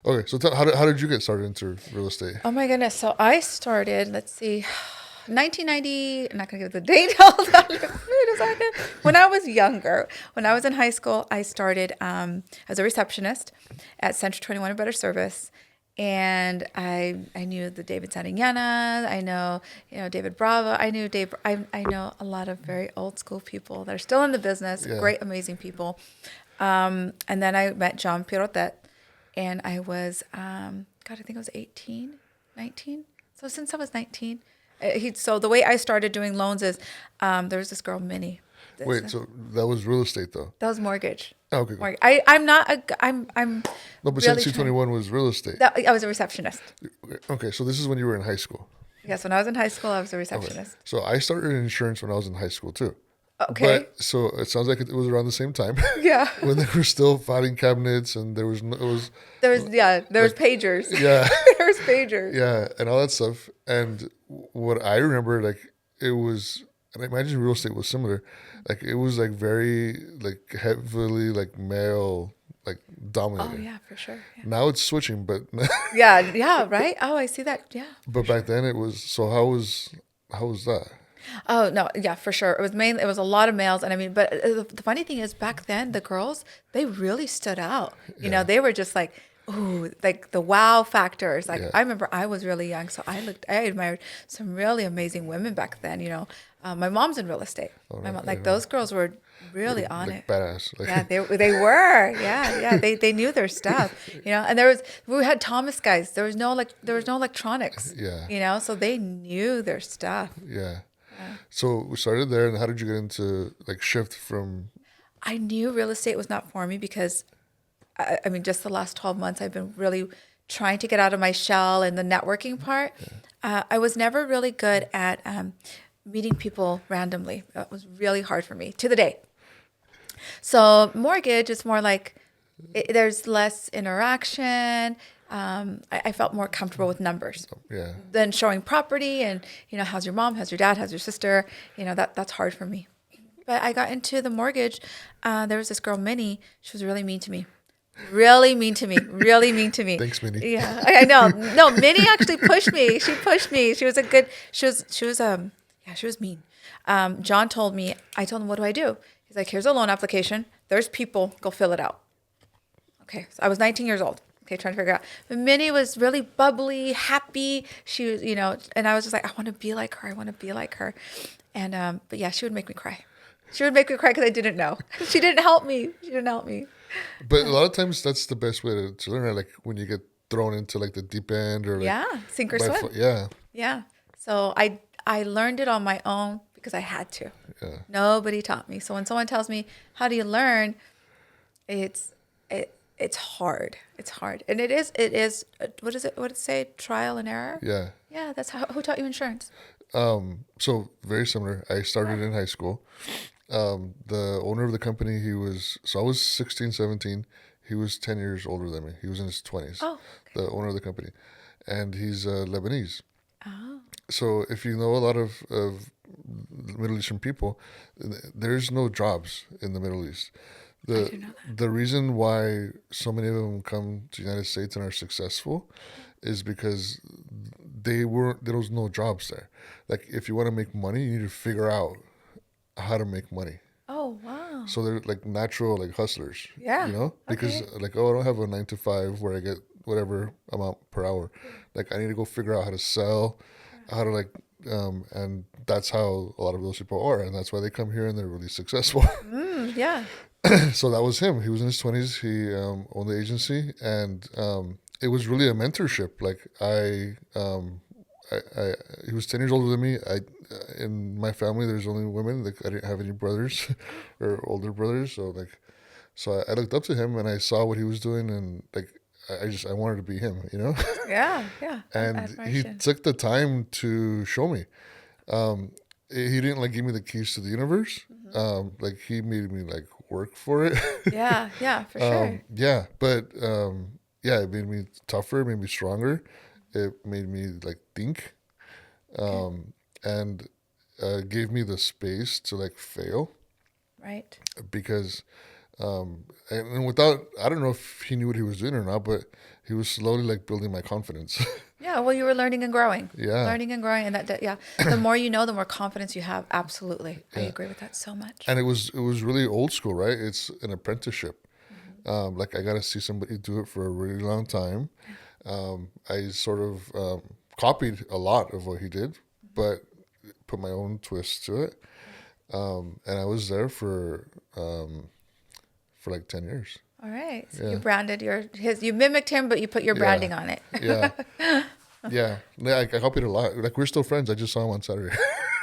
Okay, so how did you get started into real estate? Oh my goodness. So I started, let's see, 1990. I'm not going to give the date. Hold on. Wait a second. When I was younger, when I was in high school, I started as a receptionist at Central 21 and Better Service. And I knew the David Santillana. I know, David Bravo. I know a lot of very old school people that are still in the business, Yeah. great, amazing people. And then I met John Pirotet, and I was, God, I think I was 18, 19. So since I was 19, so the way I started doing loans is there was this girl, Minnie. This, Wait, so that was real estate though? that was mortgage. Oh, okay, good. Mortgage. I'm not I'm No, but since really C trying. 21 was real estate. I was a receptionist. Okay, so this is when you were in high school. Yes, when I was in high school, I was a Okay, receptionist. so I started in insurance when I was in high school too. Okay. But so it sounds like it was around the same time Yeah. when they were still filing cabinets and there was no, it was There was like pagers. yeah, There was pagers. yeah, and all that stuff. And what I remember, like it was, and I imagine real estate was similar. Like it was like very like heavily like male like Oh dominated. yeah, for sure. Yeah. Now it's switching, but Yeah, yeah, right? Oh, I see that. Yeah. but back then it was. So how was that? Oh no, yeah, for sure. It was a lot of males, and I mean, but the funny thing is, back then the girls they really stood out. Yeah, They were just like, ooh, like the wow factors. Like yeah. I remember I was really young, so I admired some really amazing women back then. My mom's in real estate. All My right, mom, yeah, like yeah. those girls were really on Like it. badass. Yeah, Like they were. Yeah, yeah. They knew their stuff. And we had Thomas guys. There was no electronics. yeah, So they knew their stuff. yeah. Yeah. So we started there, and how did you get into like shift from? I knew real estate was not for me because, I mean, just the last 12 months, I've been really trying to get out of my shell and the networking part. I was never really good at meeting people randomly. That was really hard for me to the day. So, mortgage is more like there's less interaction. I felt more comfortable with numbers Yeah, than showing property and, how's your mom, how's your dad, how's your sister. That's hard for me. But I got into the mortgage. There was this girl, Minnie. She was really mean to me. Really mean to me. Really mean to me. thanks, Minnie. Yeah, I know. No, Minnie actually pushed me. She pushed me. She was a good. Yeah, she was mean. John told me. I told him, what do I do? He's like, here's a loan application. There's people. Go fill it out. Okay, so I was 19 years old. Okay, trying to figure out. But Minnie was really bubbly, happy. She was, and I was just like, I want to be like her. I want to be like her. And but yeah, she would make me cry. She would make me cry because I didn't know. She didn't help me. She didn't help me. But a lot of times that's the best way to learn. Right? Like when you get thrown into like the deep end or like Yeah, sink or swim. yeah, Yeah. So I learned it on my own because I had to. yeah, Nobody taught me. So when someone tells me how do you learn, it's it's hard. It's hard, and it is. What is it? What does it say? Trial and error. yeah. Yeah, that's how. Who taught you insurance? So very similar. I started Yeah. in high school. The owner of the company, so I was 16, 17. He was 10 years older than me. He was in his 20s, Oh. the owner of the company. And he's Lebanese. Oh. So if you know a lot of Middle Eastern people, there's no jobs in the Middle East. I The do know that. the reason why so many of them come to the United States and are successful is because there was no jobs there. Like if you want to make money, you need to figure out how to make money. Oh wow. So they're like natural like hustlers, Yeah. because Okay. like, oh, I don't have a 9 to 5 where I get whatever amount per hour. Like I need to go figure out how to sell, how to like and that's how a lot of those people are, and that's why they come here and they're really successful. Yeah. So that was him. He was in his 20s. He owned the agency, and it was really a mentorship. Like I he was 10 years older than me. In my family, there's only women. Like I didn't have any brothers or older brothers. So I looked up to him and I saw what he was doing, and like I wanted to be him. Yeah. Yeah. And he Admiration. took the time to show me. He didn't like give me the keys to the universe. Like he made me like work for it. Yeah. Yeah. For sure. Yeah, but yeah, it made me tougher, it made me stronger. It made me like think, Okay. and gave me the space to like fail Right. because And without, I don't know if he knew what he was doing or not, but he was slowly like building my confidence. Yeah, well, you were Yeah, learning and growing, and yeah, the more you know, the more confidence you have. Absolutely, I yeah. agree with that so much. And it was really old school, right? It's an apprenticeship. Hmm. Like I got to see somebody do it for a really long time. Yeah. I sort of copied a lot of what he did, but put my own twist to it. And I was there for like 10 years. All right, so you Yeah, branded you mimicked him, but you put your yeah, branding on it. yeah, yeah. Yeah, I copied a lot. Like we're still friends. I just saw him on Saturday.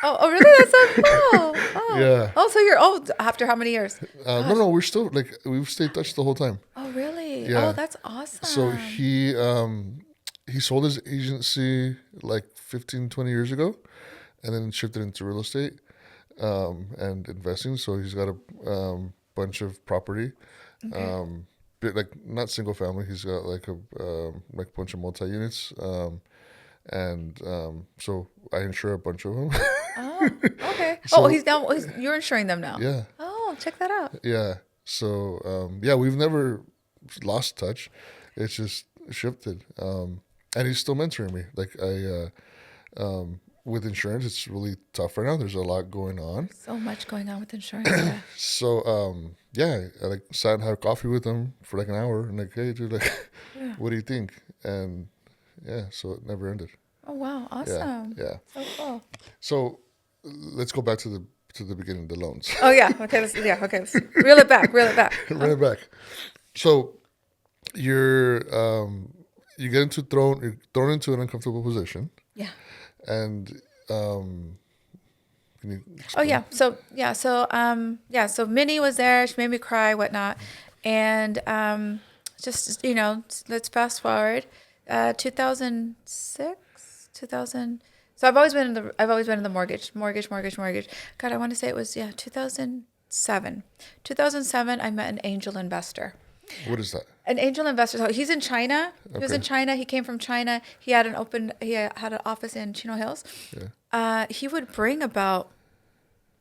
Oh, really? That's so cool. Yeah. So you're old after how many years? No, Gosh. no, we're still like we've stayed touch the whole time. Oh, really? Oh, Yeah. that's So awesome. he sold his agency like 15, 20 years ago, and then shifted into real estate and investing. So he's got a bunch of property, Okay. um, like not single family. He's got like bunch of multi units, and so I insure a bunch of them. Oh, okay. Oh, So you're insuring them now. yeah, Oh, check that out. yeah. So yeah, we've never lost touch. It's just shifted, and he's still mentoring me. Like with insurance, it's really tough right now. There's a lot going on. So much going on with insurance. Yeah. So yeah, I like sat and had coffee with him for like an hour, and like, hey, dude, like, Yeah. what do you think? And yeah, so it never ended. Oh, wow. Yeah, Awesome. yeah. So cool. So let's go back to the beginning, the loans. Oh, yeah. Okay. Okay. Reel it back. Reel it back. Run it back. So you're you get you're thrown into an uncomfortable position, Yeah. and can you Oh, explain? yeah. So Minnie was there. She made me cry, whatnot. And just, let's fast forward. 2006, 2000. So I've always been in the mortgage. God, I want to say it was, 2007. 2007, I met an angel investor. What is that? An angel investor. So he's in China. He was in Okay. China. He came from China. He had an office in Chino Hills. Yeah. He would bring about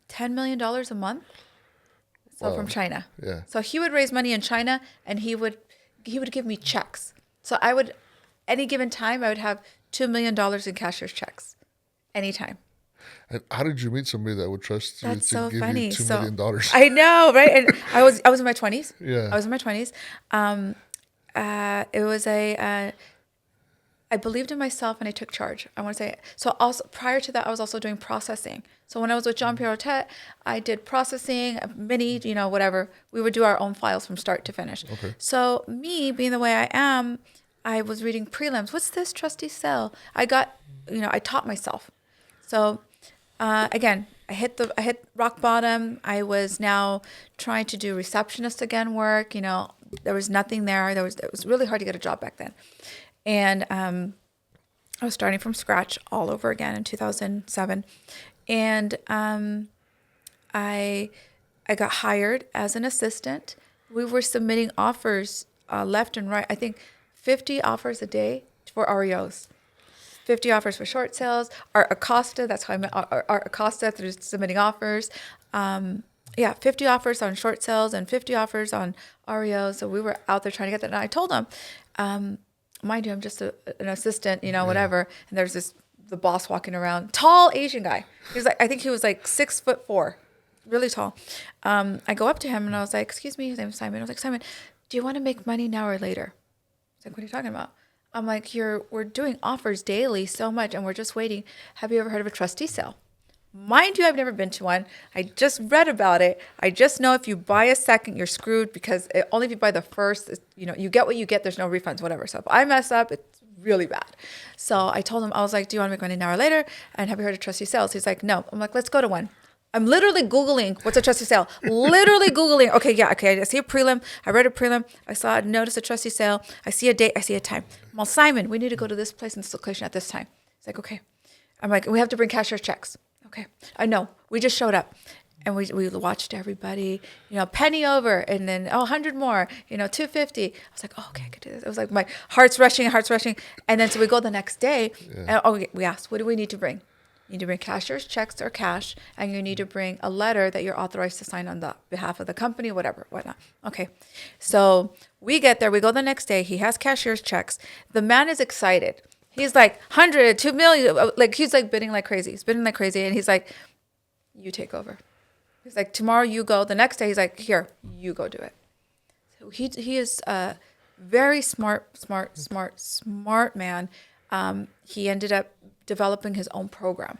$10 million a month. So from Wow. China. Yeah. So he would raise money in China, and he would give me checks. So any given time, I would have $2 million in cashier's checks, anytime. And how did you meet somebody that would trust you That's to so give you funny. $2 million? I know, right? And I was in my 20s. Yeah. I was in my 20s. It was I believed in myself and I took charge. I want to say so. Also, prior to that, I was also doing processing. So when I was with John Pierrotet, I did processing, mini, whatever. We would do our own files from start to finish. Okay. So me being the way I am, I was reading prelims. What's this trustee sale? I taught myself. So again, I hit rock bottom. I was now trying to do receptionist again work. There was nothing there. It was really hard to get a job back then. And I was starting from scratch all over again in 2007. And I got hired as an assistant. We were submitting offers left and right. I think 50 offers a day for REOs. 50 offers for short sales. Art Acosta, that's how I met Art Acosta through submitting offers. 50 offers on short sales and 50 offers on REOs. So we were out there trying to get that. And I told them, mind you, I'm just an assistant, whatever. And there's the boss walking around, tall Asian guy. I think he was like 6'4", really tall. I go up to him and I was like, excuse me, his name is Simon. I was like, Simon, do you want to make money now or later? He's like, what are you talking about? I'm like, we're doing offers daily so much and we're just waiting. Have you ever heard of a trustee sale? Mind you, I've never been to one. I just read about it. I just know if you buy a second, you're screwed because only if you buy the first, you get what you get. There's no refunds, whatever. So if I mess up, it's really bad. So I told him, I was like, do you want to make money an hour later? And have you heard of trustee sales? He's like, no. I'm like, let's go to one. I'm literally Googling what's a trustee sale. Literally Googling. Okay. I see a prelim. I read a prelim. I noticed a trustee sale. I see a date. I see a time. Well, Simon, we need to go to this place in this location at this time. He's like, okay. I'm like, we have to bring cashier's checks. Okay. I know. We just showed up. And we watched everybody, penny over, and then 100 more, 250. I was like, oh, okay, I could do this. It was like my heart's rushing. And then so we go the next day, Yeah. and we asked, what do we need to bring? You need to bring cashier's checks or cash, and you need to bring a letter that you're authorized to sign on the behalf of the company, whatever, whatnot. Okay. So we get there. We go the next day. He has cashier's checks. The man is excited. He's like 100, 2 million. Like he's like bidding like crazy. He's bidding like crazy. And he's like, you take over. He's like, tomorrow you go. The next day he's like, here, you go do it. So he is a very smart man. He ended up developing his own program.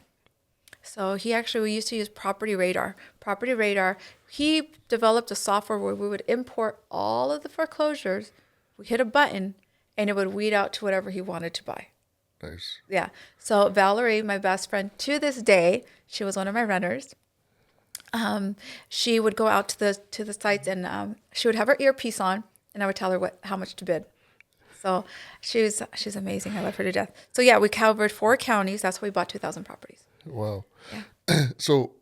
So we used to use Property Radar. Property Radar, he developed a software where we would import all of the foreclosures. We hit a button and it would weed out to whatever he wanted to buy. Nice. Yeah. So Valerie, my best friend to this day, she was one of my renters. She would go out to the sites and she would have her earpiece on and I would tell her how much to bid. So she's amazing. I love her to death. So yeah, we covered 4 counties. That's why we bought 2,000 properties. Wow. Yeah. So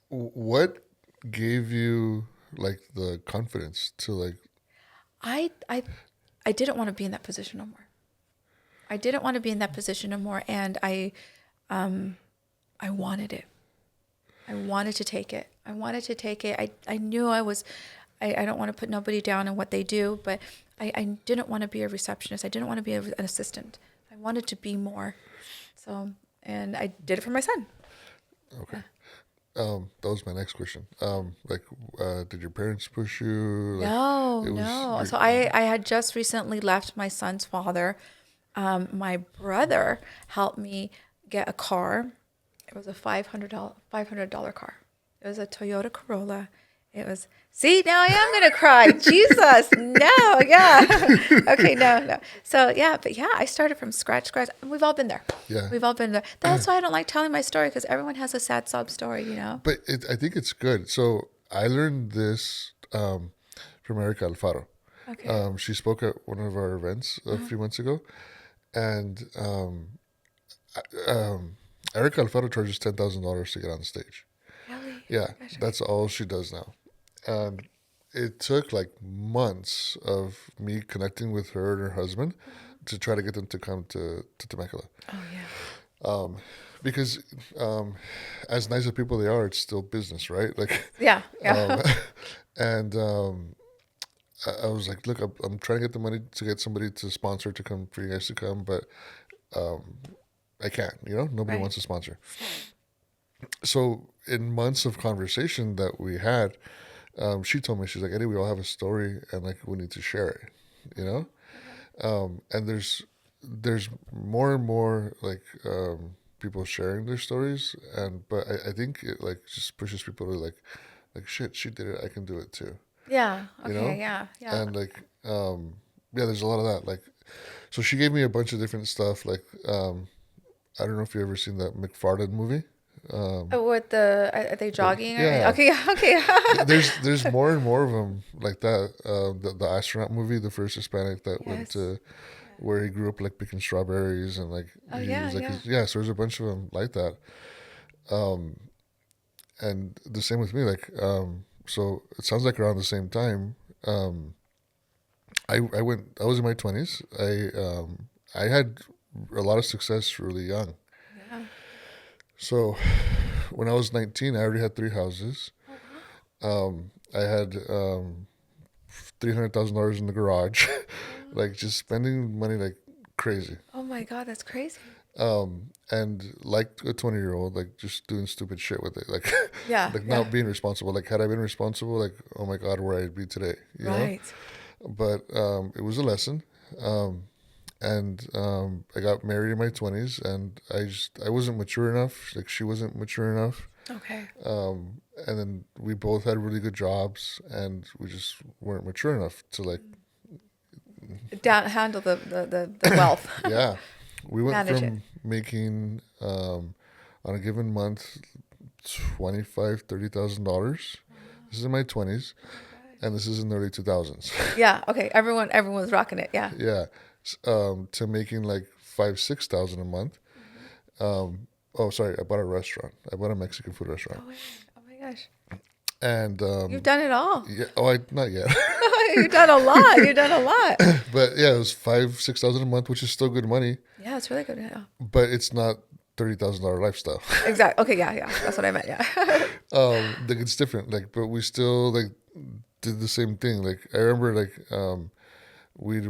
what gave you like the confidence to like? I didn't want to be in that position no more. I didn't want to be in that position no more, and I wanted it. I wanted to take it. I knew I don't want to put nobody down in what they do, but I didn't want to be a receptionist. I didn't want to be an assistant. I wanted to be more. So, and I did it for my son. Okay. That was my next question. Did your parents push you? Like, No. So I had just recently left my son's father. My brother helped me get a car. It was a $500 car. It was a Toyota Corolla. It was, see, now I am going to cry. Jesus, no, yeah. Okay, no. So, yeah, but yeah, I started from scratch. We've all been there. Yeah. We've all been there. That's why I don't like telling my story, because everyone has a sad sob story, you know? But I think it's good. So I learned this from Erica Alfaro. Okay. She spoke at one of our events a few months ago. And Erica Alfaro charges $10,000 to get on the stage. Really? Yeah, Gosh, that's all she does now. And it took like months of me connecting with her and her husband to try to get them to come to Temecula. oh, yeah. Because as nice as people they are, it's still business, right? Like, Yeah. and I was like, look, I'm trying to get the money to get somebody to sponsor to come for you guys to come, but I can't, nobody Right. wants to sponsor. So in months of conversation that we had, she told me, she's like, Eddie, we all have a story and like we need to share it, and there's more and more like people sharing their stories, but I think it like just pushes people to like shit, she did it, I can do it too. Yeah. Okay. You know? Yeah. And like there's a lot of that. Like, so she gave me a bunch of different stuff. Like I don't know if you ever seen that McFarlane movie. What are they jogging? Yeah. Okay. Okay. There's more and more of them like that. The astronaut movie, the first Hispanic that went Yes. to where he grew up like picking strawberries and like Oh, he yeah, was like yeah. so there's a bunch of them like that. And the same with me. Like so it sounds like around the same time. I was in my 20s. I had a lot of success really young. Yeah. So when I was 19, I already had 3 houses. I had $300,000 in the garage, like just spending money like crazy. Oh my God, that's crazy. And like a 20-year-old, like just doing stupid shit with it, like Yeah. like Yeah. not being responsible. Like had I been responsible, like oh my God, where I'd be today, you know? Right. But it was a lesson. And I got married in my 20s, and I wasn't mature enough. Like she wasn't mature enough. Okay. And then we both had really good jobs, and we just weren't mature enough to like, Handle the wealth. yeah. We went Manage from making on a given month $30,000. This is in my 20s, and this is in the early 2000s. Yeah. Okay. Everyone's rocking it. Yeah. Yeah. To making like 5,000-6,000 a month. Oh, sorry. I bought a restaurant. I bought a Mexican food restaurant. Oh, wait. Oh my gosh. And You've done it all. yeah. Not yet. You've done a lot. You've done a lot. But yeah, it was 5,000-6,000 a month, which is still good money. Yeah, it's really good. Yeah. But it's not $30,000 lifestyle. Exactly. Okay. Yeah. Yeah. That's what I meant. Yeah. Like it's different. Like, but we still like did the same thing. Like I remember like we'd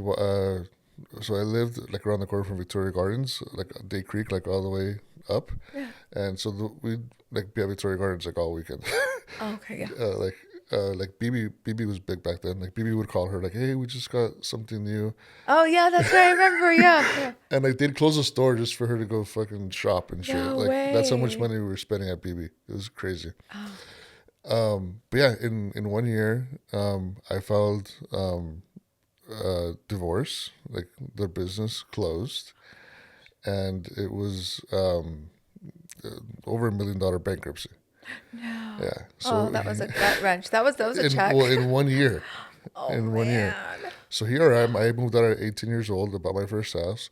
so I lived like around the corner from Victoria Gardens, like Day Creek, like all the way up, Yeah. and so we'd like be at Victoria Gardens like all weekend. Oh, okay. Yeah. Like BB was big back then. Like BB would call her like, "Hey, we just got something new," Oh, yeah. That's right. I remember. Yeah. Yeah. and like they'd close the store just for her to go fucking shop and shit. No Like that's how much way. money we were spending at BB. It was crazy. Oh. But yeah, in 1 year, I filed divorce. Like the business closed, and it was over $1 million bankruptcy. No. Yeah. Oh, So that was a gut wrench. That was a check. in 1 year, Oh in 1 year. man. So here I am. I moved out at 18 years old, about my first house,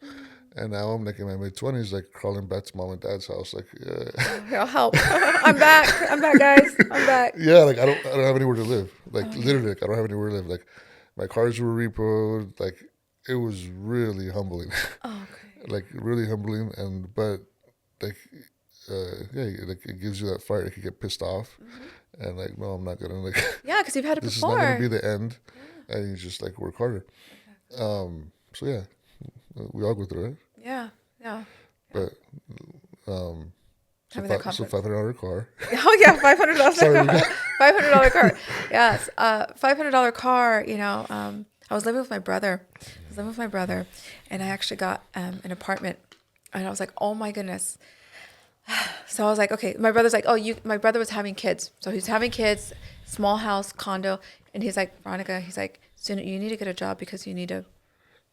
and now I'm like in my mid 20s, like crawling back to mom and dad's house, like Here, I'll help. I'm back. I'm back, guys. I'm back. yeah, like I don't have anywhere to live. Like Oh yeah. literally, like I don't have anywhere to live. Like my cars were repoed. Like it was really humbling, Oh, okay. like really humbling. And but like yeah, like it gives you that fire. Like you get pissed off, and like no, I'm not gonna like Yeah, because you've had it this is not gonna be before. the end, and you just like work harder. So yeah, we all go through it. Yeah. Yeah. But Having that so confidence. $500 car. Oh yeah, $500 Sorry, car. $500 car. Yes, $500 car. I was living with my brother. And I actually got an apartment. And I was like, oh my goodness. So I was like, okay. My brother's like, oh, you. My brother was having kids, so he's having kids, small house, condo, and he's like, Veronica, he's like, so you need to get a job because you need to.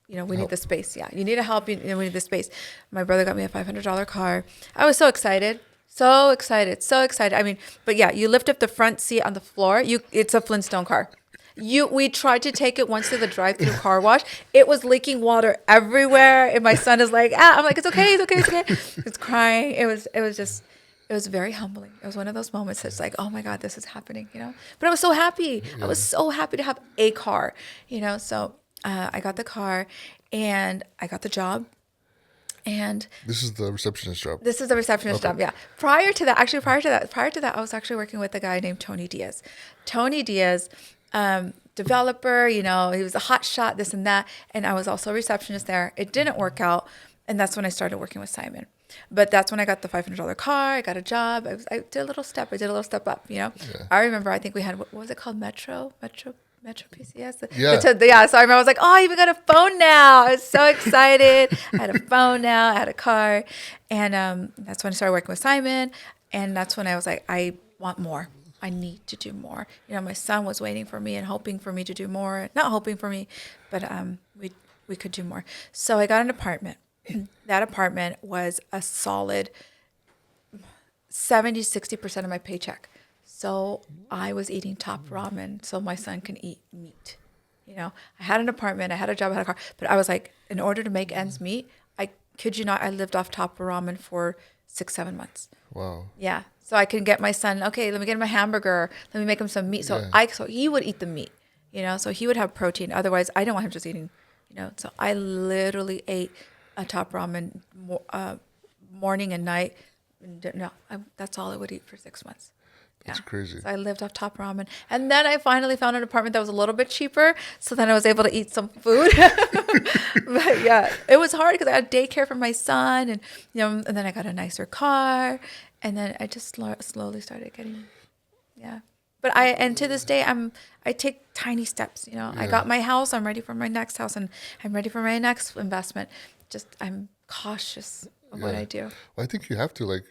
We need Help. the space. Yeah, you need to help. We need the space. My brother got me a $500 car. I was so excited. So excited. So excited. I mean, but yeah, you lift up the front seat on the floor. It's a Flintstone car. We tried to take it once to the drive-through car wash. It was leaking water everywhere. And my son is like, I'm like, it's okay, it's okay, it's okay. It's crying. It was very humbling. It was one of those moments that's like, oh my God, this is happening. But I was so happy. I was so happy to have a car. So I got the car and I got the job. And This is the receptionist job. this is the receptionist Okay. job. Yeah. Prior to that, I was actually working with a guy named Tony Diaz. Tony Diaz, developer, he was a hot shot, this and that. And I was also a receptionist there. It didn't work out. And that's when I started working with Simon. But that's when I got the $500 car. I got a job. I did a little step. I did a little step up. I remember, I think we had, what was it called? Metro PCS. Yeah. Yeah. So I remember I was like, oh, I even got a phone now. I was so excited. I had a phone now. I had a car. And that's when I started working with Simon. And that's when I was like, I want more. I need to do more. My son was waiting for me and hoping for me to do more. Not hoping for me, but we could do more. So I got an apartment. That apartment was a solid 60% of my paycheck. So I was eating top ramen so my son can eat meat. I had an apartment, I had a job, I had a car, but I was like, in order to make ends meet, I kid you not, I lived off top ramen for 6-7 months. Wow. Yeah. So I can get my son, okay, let me get him a hamburger, let me make him some meat. So Yeah. so he would eat the meat, so he would have protein. Otherwise, I didn't want him just eating, So I literally ate a top ramen morning and night. No, that's all I would eat for 6 months. That's crazy. So I lived off top ramen. And then I finally found an apartment that was a little bit cheaper. So then I was able to eat some food. But yeah, it was hard because I had daycare for my son and then I got a nicer car. And then I just slowly started getting, yeah. But and to this day, I take tiny steps, I got my house. I'm ready for my next house and I'm ready for my next investment. Just, I'm cautious of what Yeah. I do. Well, I think you have to what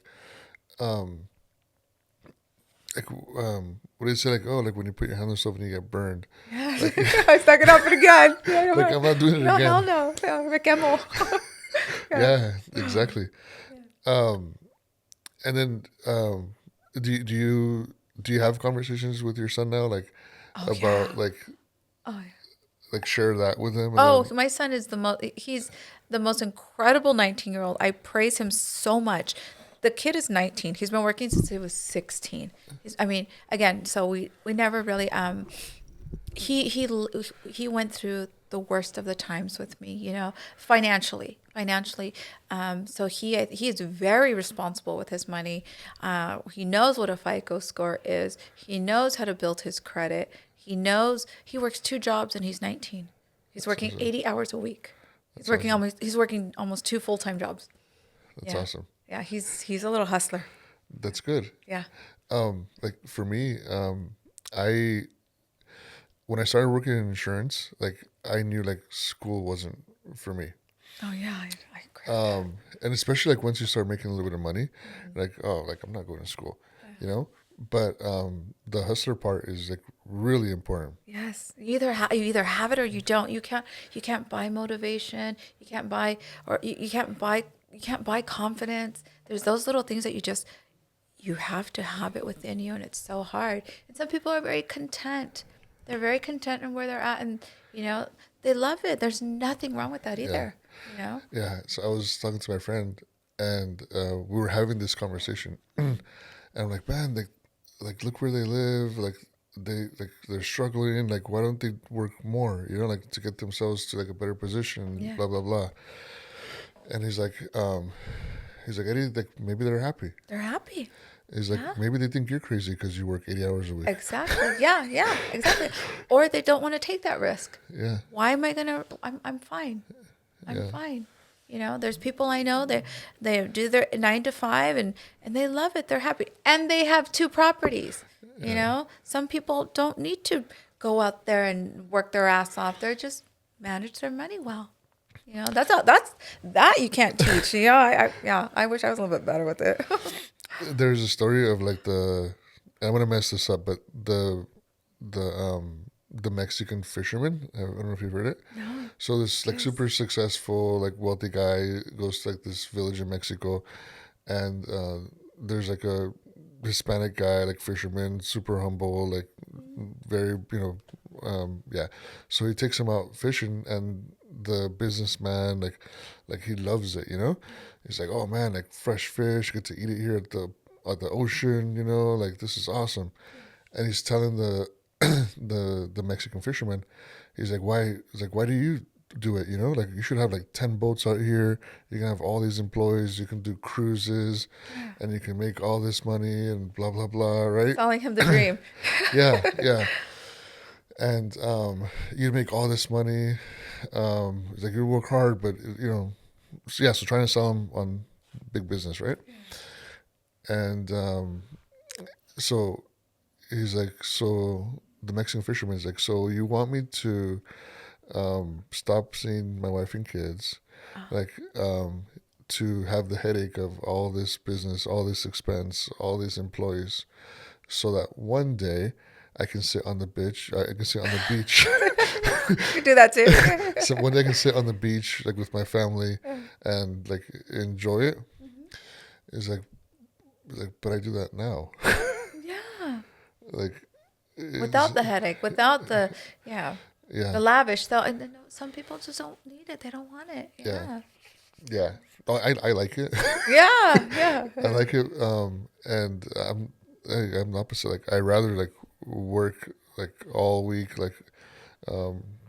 do you say? Like, oh, like when you put your hand on stuff and you get burned. I stuck it up again. Yeah, Like I'm not doing it no, again. hell no. Yeah, Rick Emmel. Yeah, exactly. And then do you have conversations with your son now, like Oh, about yeah. like Oh, yeah. like share that with him? And Oh, then, my son is he's the most incredible 19-year-old. I praise him so much. The kid is 19. He's been working since he was 16. Again, so we never really, he went through the worst of the times with me, financially. So he is very responsible with his money. He knows what a FICO score is. He knows how to build his credit. He works 2 jobs and he's 19. He's That's working awesome. 80 hours a week. That's awesome. He's working almost 2 full-time jobs. That's Yeah. awesome. Yeah, he's a little hustler. That's good. Yeah. Like for me, I when I started working in insurance, like I knew like school wasn't for me. Oh yeah, I agree with that. And especially like once you start making a little bit of money, Mhm. like oh, like I'm not going to school, you know. But the hustler part is like really important. Yes, you either have it or you don't. You can't buy motivation. You can't buy or you can't buy confidence. There's those little things that you have to have it within you, and it's so hard. And some people are very content. They're very content in where they're at, and they love it. There's nothing wrong with that Yeah, either. You know. yeah. So I was talking to my friend, and we were having this conversation, and I'm like, man, like look where they live, like they're struggling, like why don't they work more, like to get themselves to like a better position, Yeah, blah blah blah. And he's like Eddie, like maybe they're happy. they're happy. He's like Yeah. maybe they think you're crazy because you work 80 hours a week. Exactly. Yeah, yeah, exactly. Or they don't want to take that risk. Yeah, Why am I gonna? I'm fine. I'm yeah, fine. There's people I know, they do their 9 to 5 and they love it. They're happy. And they have 2 properties. yeah, Some people don't need to go out there and work their ass off. They're just manage their money well. That you can't teach. I wish I was a little bit better with it. there's a story of like I'm gonna mess this up, but the Mexican fisherman, I don't know if you've heard it. No. So this like Yes. super successful like wealthy guy goes to like this village in Mexico, and there's like a Hispanic guy like fisherman, super humble, like very yeah. So he takes him out fishing, and the businessman like he loves it, He's like, oh man, like fresh fish, get to eat it here at the ocean, like this is awesome. And he's telling the Mexican fisherman, why do you do it? Like you should have like 10 boats out here. You can have all these employees. You can do cruises, Yeah. and you can make all this money and blah blah blah. Right? Selling him the dream. Yeah, yeah. And you make all this money. It's like you work hard, but so yeah. So trying to sell them on big business, right? And so he's like, so the Mexican fisherman is like, so you want me to stop seeing my wife and kids, Oh, like to have the headache of all this business, all this expense, all these employees, so that one day I can sit on the beach. I can sit on the beach. you do that too. So one day I can sit on the beach like with my family and like enjoy it. It's like, but I do that now. Yeah. Like, it's, Without the headache, without the yeah, lavish. Though, and then some people just don't need it. They don't want it. yeah, Yeah. yeah. Oh, I like it. Yeah. Yeah. I like it. And I'm the opposite. Like I rather like work like all week, like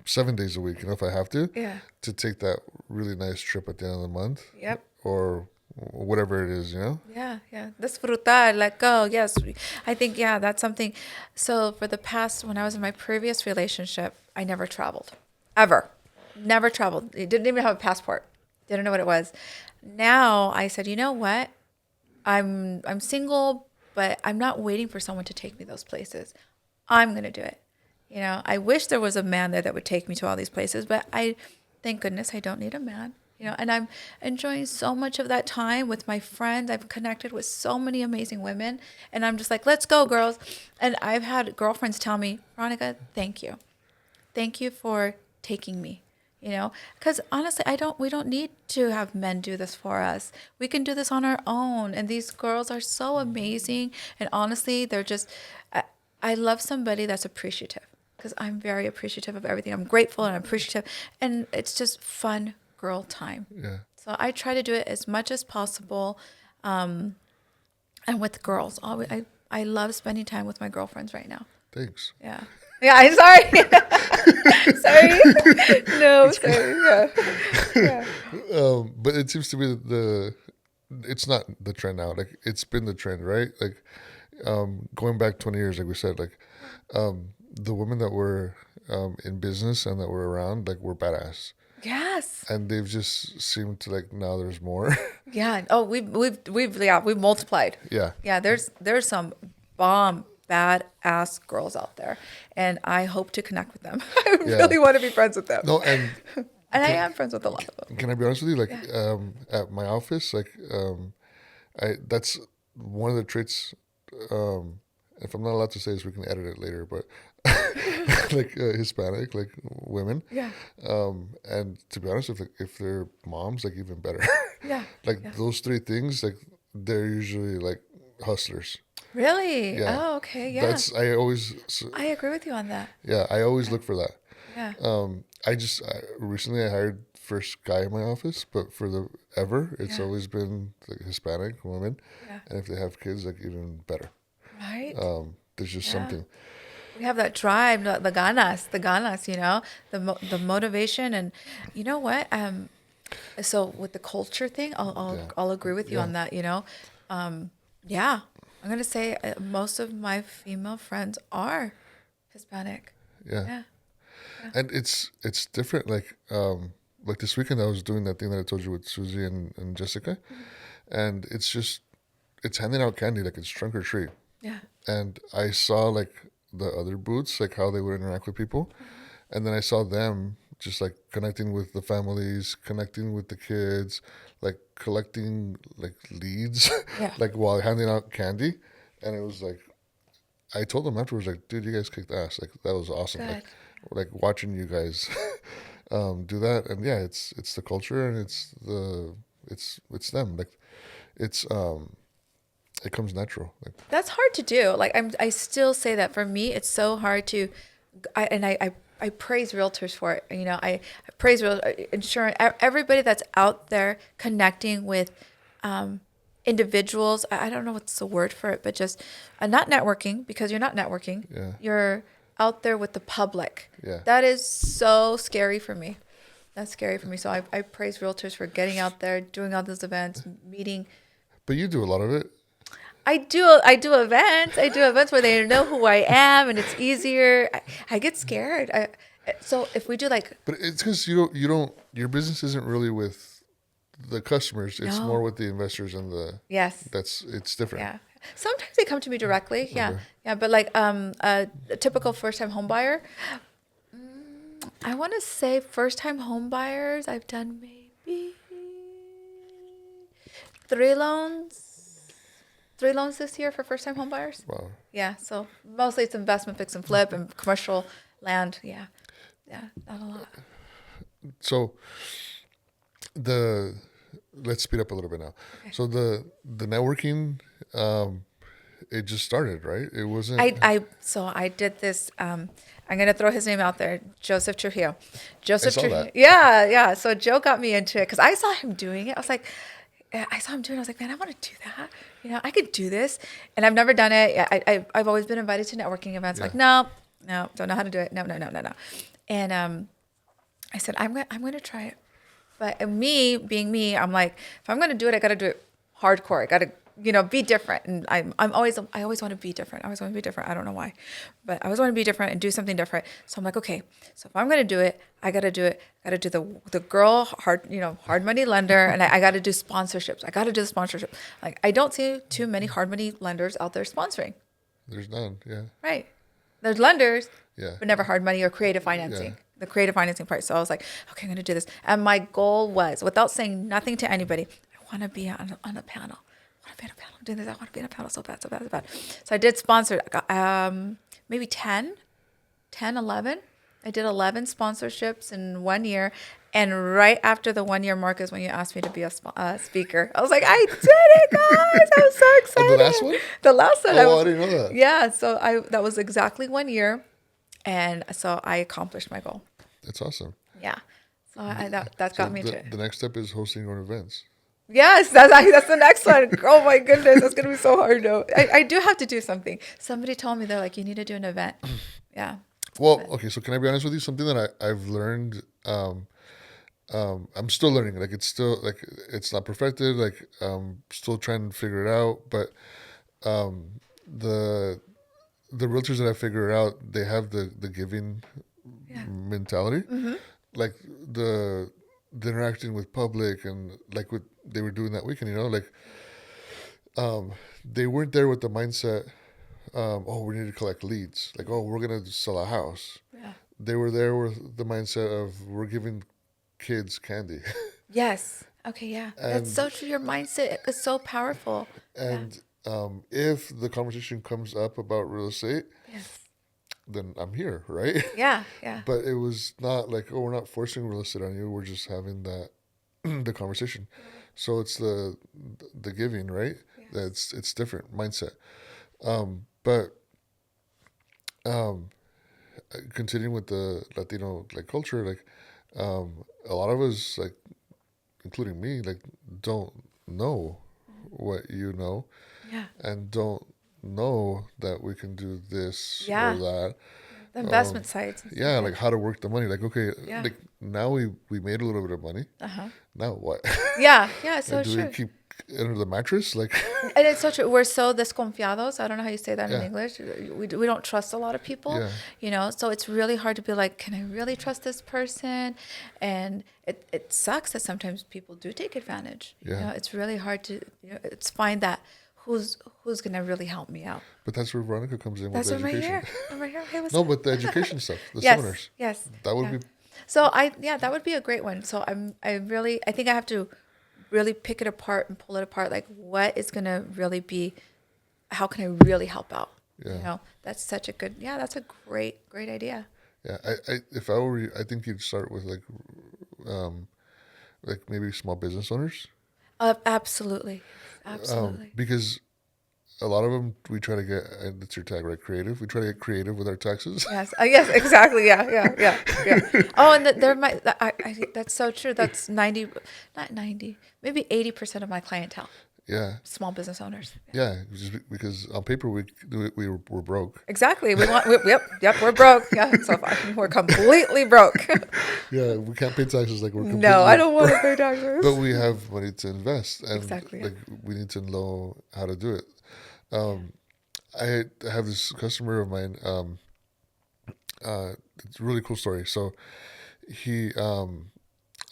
7 days a week. If I have Yeah. to take that really nice trip at the end of the month Yep. or whatever it is. Yeah, yeah. Disfrutar, let go. Yes. I think, yeah, that's something. So for the past, when I was in my previous relationship, I never traveled. Ever. Never traveled. I didn't even have a passport. Didn't know what it was. Now I said, you know what? I'm single, but I'm not waiting for someone to take me those places. I'm gonna do it. I wish there was a man there that would take me to all these places, but thank goodness I don't need a man. And I'm enjoying so much of that time with my friends. I've connected with so many amazing women, and I'm just like, let's go, girls. And I've had girlfriends tell me, Veronica, thank you. Thank you for taking me. Because honestly, we don't need to have men do this for us. We can do this on our own. And these girls are so amazing. And honestly, I love somebody that's appreciative because I'm very appreciative of everything. I'm grateful and appreciative. And it's just fun girl time. Yeah. So I try to do it as much as possible. And with girls, I love spending time with my girlfriends right now. Thanks. Yeah. Yeah, I'm sorry. Sorry. No, sorry. Yeah. Yeah. But it seems to be it's not the trend now. Like it's been the trend, right? Like going back 20 years, like we said, like the women that were in business and that were around, like were badass, Yes. and they've just seemed to like now there's more. Yeah. Oh, we've multiplied. Yeah, Yeah, there's some bomb badass girls out there, and I hope to connect with them. I yeah. really want to be friends with them. No, and And I can, am friends with a lot of them. can I be honest with you? Like Yeah. at my office, like I that's one of the traits. Um, if I'm not allowed to say this, we can edit it later. But like Hispanic, like women, Yeah. and to be honest, if they're moms, like even better. Yeah. Like Yeah. those three things, like they're usually like hustlers. Really? Yeah, Oh, okay. Yeah. that's I always I agree with you on that. yeah I always look for that. Yeah. Recently I hired first guy in my office, but for the ever it's Yeah. always been like Hispanic women, Yeah. and if they have kids, like even better. Right? There's just Yeah. something. We have that drive, the ganas, the motivation, and you know what? So with the culture thing, Yeah, I'll agree with you yeah, on that. Yeah, I'm gonna say most of my female friends are Hispanic. yeah. Yeah, And it's different. Like this weekend, I was doing that thing that I told you with Susie and Jessica, and it's handing out candy like it's trunk or treat. yeah, And I saw like the other booths, like how they would interact with people, and then I saw them just like connecting with the families, connecting with the kids, like collecting like leads, yeah. like while handing out candy, and it was like I told them afterwards, like, dude, you guys kicked ass. Like that was awesome. Good. Like watching you guys do that, and yeah, it's the culture and it's them. Like it's it comes natural. Like That's hard to do. Like I still say that for me, it's so hard to, I praise realtors for it. I praise insurance, everybody that's out there connecting with individuals. I don't know what's the word for it, but just not networking, because you're not networking. Yeah. You're out there with the public. Yeah. That is so scary for me. That's scary for me. So I praise realtors for getting out there, doing all those events, meeting. but you do a lot of it. I do events. I do events where they know who I am, and it's easier. I get scared. So if we do like, But it's because you don't your business isn't really with the customers. It's No. more with the investors and the yes, it's different. yeah. Sometimes they come to me directly. Yeah, Okay. yeah. But like a typical first time home buyer, I want to say first time home buyers. I've done maybe 3 loans. 3 loans this year for first time home buyers. Wow. Yeah, so mostly it's investment, fix and flip, and commercial land. Yeah, yeah, not a lot. So the let's speed up a little bit now. Okay. So the networking, it just started, right? It wasn't. So I did this. I'm gonna throw his name out there, Joseph Trujillo. Joseph saw Trujillo. that. Yeah, yeah. So Joe got me into it because I saw him doing it. I was like, I saw him doing it. I was like, man, I want to do that. I could do this, and I've never done it. I've always been invited to networking events. Yeah. Like, no, don't know how to do it. No. And I said, I'm gonna try it. But me being me, I'm like, if I'm gonna do it, I gotta do it hardcore. I gotta, be different. And I always want to be different. I always want to be different. I don't know why, but I always want to be different and do something different. So I'm like, okay, so if I'm gonna do it, I gotta do it. I gotta do the girl hard money lender, and I gotta do sponsorships. I gotta do the sponsorship. Like I don't see too many hard money lenders out there sponsoring. There's none. Yeah. Right. There's lenders, Yeah. but never hard money or creative financing. Yeah. The creative financing part. So I was like, okay, I'm going to do this. And my goal was, without saying nothing to anybody, I want to be on a panel. I want to be on a panel. I'm doing this. I want to be on a panel so bad, so bad, so bad. So I did sponsor maybe 10, 11. I did 11 sponsorships in 1 year. And right after the 1 year mark is when you asked me to be a speaker. I was like, I did it, guys. I was so excited. Oh, the last one? The last one. Oh, I didn't know that. Yeah. So that was exactly 1 year. And so I accomplished my goal. That's awesome. Yeah. So that got me to it. The next step is hosting your own events. Yes, that's the next one. Oh my goodness, that's gonna be so hard though. I do have to do something. Somebody told me, they're like, you need to do an event. Yeah. Well, But okay. So can I be honest with you? Something that I've learned. I'm still learning. Like it's still like it's not perfected. Like still trying to figure it out. But um, the the realtors that I figure out, they have the giving yeah. mentality. Mm-hmm. Like the the interacting with public and like what they were doing that weekend. Like um, they weren't there with the mindset. Oh, we need to collect leads. Like, oh, we're gonna sell a house. Yeah. They were there with the mindset of we're giving kids candy. Yes. Okay. Yeah. That's and so true. Your mindset is so powerful. Yeah. and if the conversation comes up about real estate, Yes. then I'm here, right? Yeah. Yeah. But it was not like, oh, we're not forcing real estate on you. We're just having that the conversation. So it's the giving, right? Yes. That's it's different mindset. But um, continuing with the Latino like culture, like a lot of us, like including me, like don't know what you know Yeah. and don't know that we can do this or Yeah. that. The Um, investment sites and stuff. yeah, Yeah. like how to work the money. Like okay, Yeah. like now we made a little bit of money. Uh huh. Now what? Yeah. Yeah. It's Like so do we true. keep under the mattress? Like And it's so true. We're so desconfiados. I don't know how you say that in yeah, English. We don't trust a lot of people, yeah, So it's really hard to be like, can I really trust this person? And it sucks that sometimes people do take advantage. yeah. It's really hard to, it's find that who's going to really help me out. But that's where Veronica comes in with That's the what I'm right education. here. I'm right here. Hey, what's No, up? but the education stuff, the Yes. seminars, Yes. that would Yeah. be So yeah, that would be a great one. So I think I have to really pick it apart and pull it apart. Like what is going to really be, how can I really help out? yeah. That's such a good, yeah, that's a great idea. Yeah, I if I were you, I think you'd start with um, like maybe small business owners, Absolutely. Absolutely. because a lot of them we try to get, and it's your tag, right? Creative. We try to get creative with our taxes. Yes. Yes, exactly. Yeah. Yeah. Yeah. Yeah. Oh, and there might, that's so true. That's 90, not 90, maybe 80% of my clientele, Yeah, small business owners. yeah, just because on paper we're broke. Exactly. Yep, we're broke. Yeah. So we're completely broke. Yeah, we can't pay taxes, like we're No, I completely, don't want to pay but taxes. we have money to invest, and Exactly. Yeah. like we need to know how to do it. Um, I have this customer of mine. It's a really cool story. So he,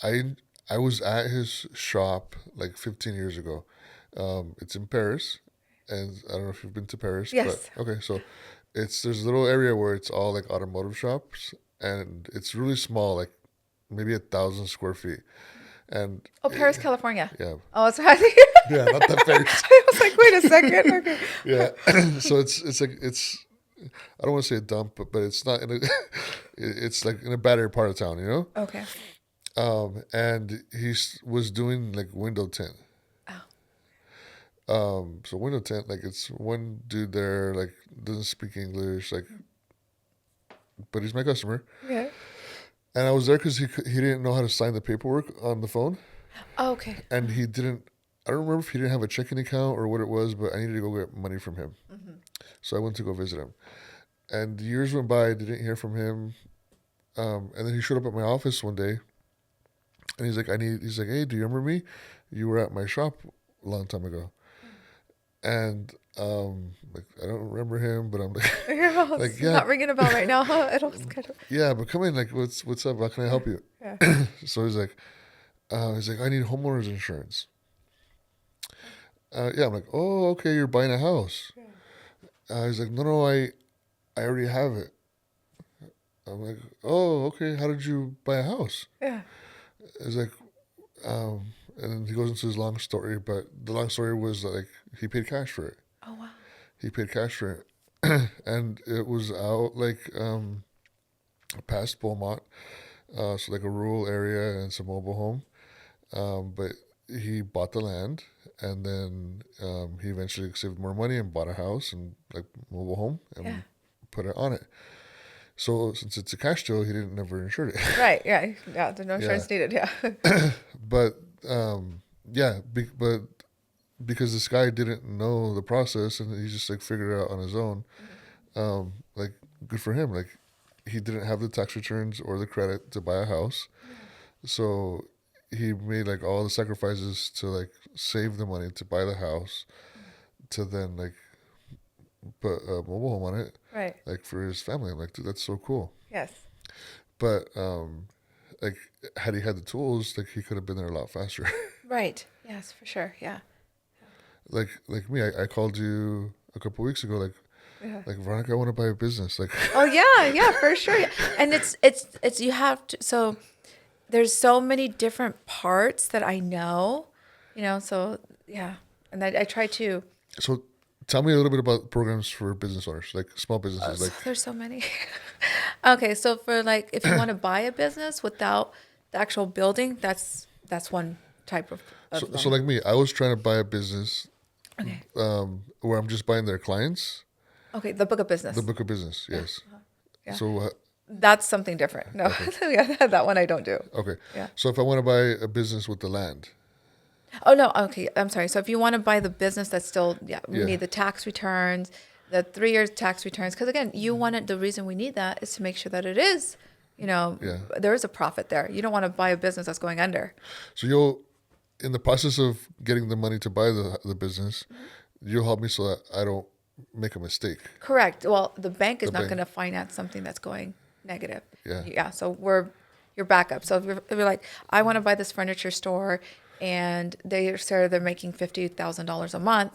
I, I was at his shop like 15 years ago. It's in Paris, and I don't know if you've been to Paris, but Yes. okay. So there's a little area where it's all like automotive shops, and it's really small, like maybe 1,000 square feet, and Oh, Paris, California. yeah, Oh, sorry. yeah, not that Paris. I was like, wait a second. Okay. Yeah. So it's like it's I don't want to say a dump, but it's not in a it's like in a better part of town, Okay. And was doing like window tint. Oh, So window tint, like it's one dude there, like doesn't speak English, like, but he's my customer, okay. and I was there because he didn't know how to sign the paperwork on the phone, Oh, okay. and he didn't. I don't remember if he didn't have a checking account or what it was, but I needed to go get money from him, so I went to go visit him. And years went by, didn't hear from him, and then he showed up at my office one day, and he's like, hey, do you remember me? You were at my shop a long time ago. And like I don't remember him, but I'm like, Yeah, like it's yeah, not ringing a bell right now. It was kind of, yeah, but come in, like what's up? How can I help you? yeah. So he's like, I need homeowners insurance. Yeah, I'm like, oh, okay, you're buying a house. He's like, no, I already have it. I'm like, oh, okay, how did you buy a house? Yeah. He's like, and then he goes into his long story, but the long story was that, like he paid cash for it. Oh, wow. He paid cash for it, and it was out like past Beaumont, so like a rural area and some mobile home. But he bought the land, and then he eventually saved more money and bought a house and like mobile home Yeah. and put it on it. So since it's a cash deal, he didn't never insure it. Right. Yeah. Yeah. There's no Yeah, insurance needed. Yeah. but yeah, but because this guy didn't know the process and he just like figured it out on his own, like good for him. Like he didn't have the tax returns or the credit to buy a house. So he made like all the sacrifices to like save the money to buy the house, to then like put a mobile home on it, Right. like for his family. I'm like, dude, that's so cool. Yes. But like had he had the tools, like he could have been there a lot faster. Right. Yes, for sure. Yeah. Like me, I called you a couple weeks ago, Yeah. like Veronica, I want to buy a business. Like, Oh yeah, yeah, for sure. Yeah. And it's you have to, so there's so many different parts that I know, so yeah. And I try to so tell me a little bit about programs for business owners, like small businesses. Like, there's so many. Okay, so for like if you want to buy a business without the actual building, that's one type of so loan. like me, I was trying to buy a business Okay. where I'm just buying their clients, Okay, the book of the business. book of business. Yes. Yeah. So, That's something different. No. okay. Yeah, that one I don't do. Okay. Yeah. So if I want to buy a business with the land, Oh no, okay. I'm sorry. So if you want to buy the business, that's still we yeah, need the tax returns, the 3 years tax returns. Because again, you want it. The reason we need that is to make sure that it is, yeah. there is a profit there. You don't want to buy a business that's going under. So you'll, in the process of getting the money to buy the business, you'll help me so that I don't make a mistake. Correct. Well, the bank is The not bank. going to finance something that's going negative. Yeah. Yeah. So we're your backup. So if you're like, I want to buy this furniture store, and they're making $50,000 a month,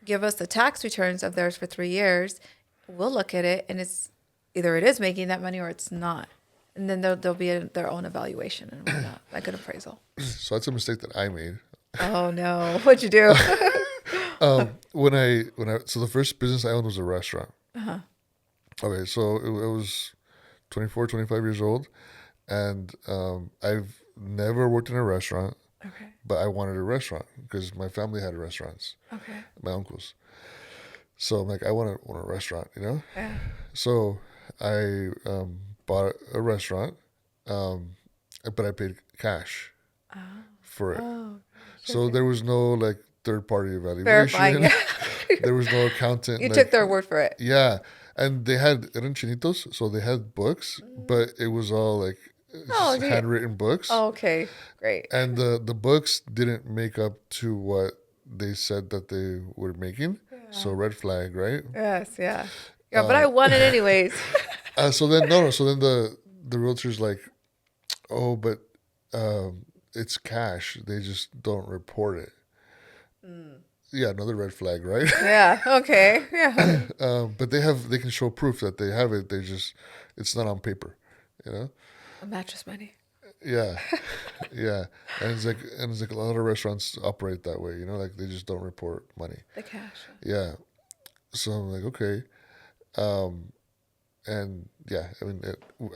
give us the tax returns of theirs for 3 years. We'll look at it, and it's either it is making that money or it's not. And then there'll be their own evaluation and whatnot, like an appraisal. So that's a mistake that I made. Oh no, what'd you do? So the first business I owned was a restaurant. Uh-huh. Okay, so it was 24, 25 years old, and I've never worked in a restaurant, Okay. but I wanted a restaurant because my family had restaurants, Okay. my uncles. So I'm like, I want a restaurant, you know? Yeah. So I bought a restaurant, but I paid cash Oh. for it. Oh. So Okay. there was no like third party Verifying. evaluation. There was no accountant. You Like, took their word for it. yeah. And they had eran chinitos, so they had books, but it was all like Oh, handwritten books. oh, okay. Great. And the books didn't make up to what they said that they were making. So red flag, right? Yes. Yeah. Yeah. But I won it anyways. So then no, no. So then the realtor's like, oh, but it's cash. They just don't report it. Yeah, another red flag, right? Yeah. Okay. Yeah. But they can show proof that they have it. They just it's not on paper, you know. Mattress money. Yeah, yeah, and it's like a lot of restaurants operate that way, you know, like they just don't report money. The cash. Yeah, so I'm like, okay, and yeah, I mean,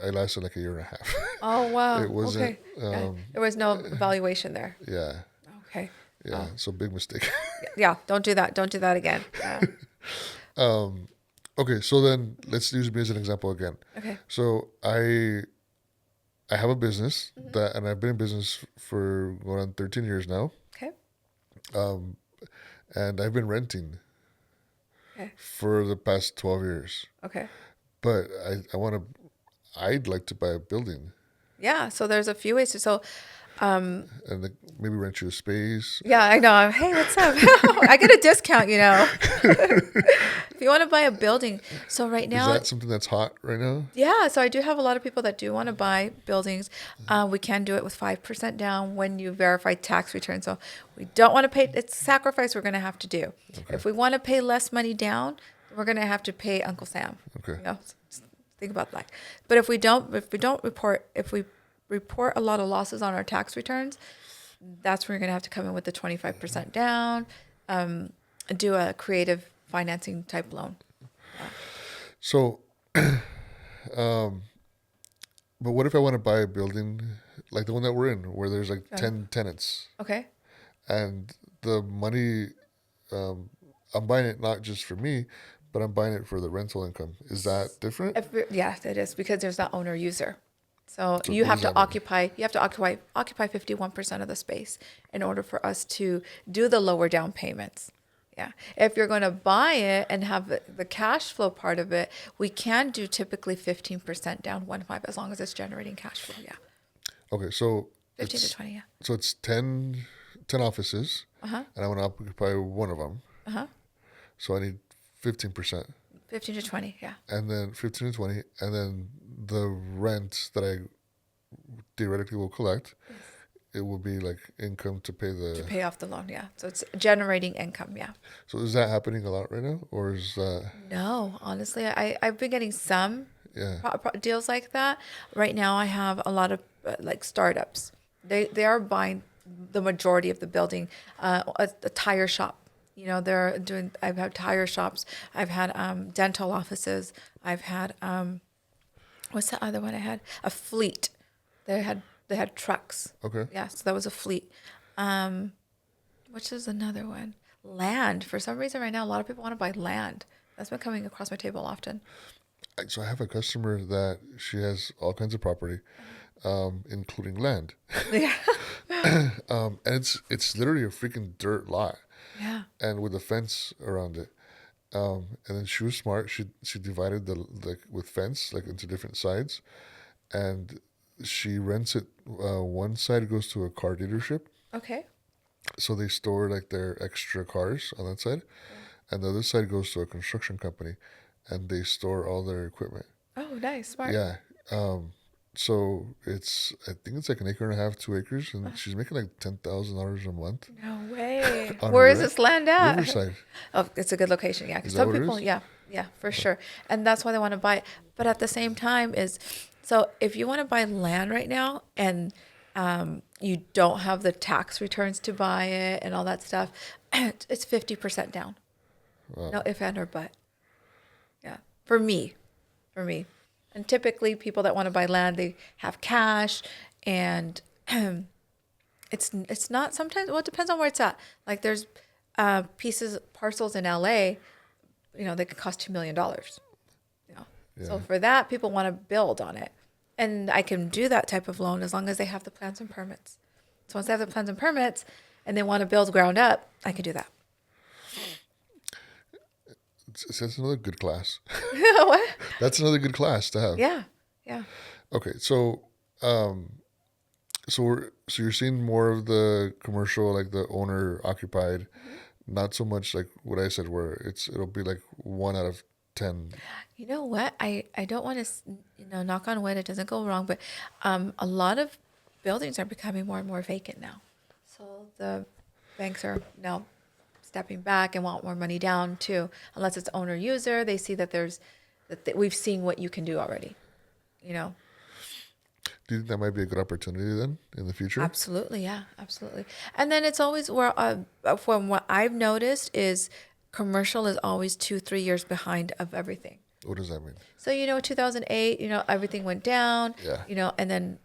I lasted like a year and a half. Oh wow. It wasn't, Okay. Yeah. There was no valuation there. yeah, Okay. yeah, so big mistake. Yeah. Don't do that. Don't do that again. Yeah. Okay, so then let's use me as an example again. Okay. So I have a business that, and I've been in business for going on 13 years now, Okay. and I've been renting Okay. for the past 12 years. Okay. But I'd like to buy a building Yeah. So there's a few ways to. So and like maybe rent you a space. yeah, I know. Hey, what's up? I get a discount, if you want to buy a building. So right Is now, that something that's hot right now? yeah. So I do have a lot of people that do want to buy buildings. We can do it with 5% down when you verify tax returns. So we don't want to pay. It's a sacrifice we're going to have to do. If we want to pay less money down, we're going to have to pay Uncle Sam. Okay. Just think about that. But if we report a lot of losses on our tax returns, that's where you're going to have to come in with the 25% down, and do a creative financing type loan. So, but what if I want to buy a building like the one that we're in, where there's like 10 tenants, Okay. and the money, I'm buying it not just for me, but I'm buying it for the rental income. Is that different? Yeah, it is because there's not owner user. So So you what have does to that mean? occupy 51% of the space in order for us to do the lower down payments. Yeah. If you're going to buy it and have the cash flow part of it, we can do typically 15% down 1.5 as long as it's generating cash flow. Yeah. Okay, so 15 to it's 20. Yeah. so it's 10 offices, Uh huh. and I want to occupy one of them. Uh huh. So I need 15%, 15 to 20. Yeah. and then 15 to 20, and then the rent that I theoretically will collect, Yes. it will be like income to pay To the. pay off the loan. Yeah. So it's generating income. Yeah. So is that happening a lot right now, or is that? No, honestly, I've been getting some Yeah. deals like that. Right now, I have a lot of like startups. They are buying the majority of the building. A tire shop. You know, they're doing. I've had tire shops. I've had dental offices. I've had what's the other one? I had a fleet. They had trucks. Okay. Yeah, so that was a fleet. Um, which is another one. Land. For some reason, right now, a lot of people want to buy land. That's been coming across my table often. So I have a customer that she has all kinds of property, including land, Yeah. and it's literally a freaking dirt lot, Yeah. and with a fence around it. And then she was smart. She divided the like with fence like into different sides, and she rents it. One side goes to a car dealership, Okay. so they store like their extra cars on that side, and the other side goes to a construction company, and they store all their equipment. Oh, nice. Smart. Yeah. So I think it's like an acre and a half, 2 acres, and she's making like $10,000 a month No way. on Where her is rent. this land at? Riverside. Oh, it's a good location. Yeah. Is Because that some what it people, is? yeah. Yeah, for sure. And that's why they want to buy it. But at the same time so if you want to buy land right now and you don't have the tax returns to buy it and all that stuff, it's 50% down. Wow. No if and or but. Yeah. For me. And typically people that want to buy land, they have cash and it's not sometimes, well, it depends on where it's at. Like there's parcels in LA, they could cost $2 million. So Yeah. for that, people want to build on it. And I can do that type of loan as long as they have the plans and permits. So once they have the plans and permits and they want to build ground up, I can do that. That's another good class. What? That's another good class to have. Yeah. Yeah. Okay, so so you're seeing more of the commercial, like the owner occupied, not so much like what I said, where it'll be like 1 out of 10. You know what? I don't want to, knock on wood, it doesn't go wrong, but a lot of buildings are becoming more and more vacant now. So the banks are now stepping back and want more money down too. Unless it's owner user, they see that we've seen what you can do already. Do you think that might be a good opportunity then in the future? Absolutely, yeah, absolutely. And then it's always where, from what I've noticed, is commercial is always 2-3 years behind of everything. What does that mean? So 2008, everything went down. Yeah. And then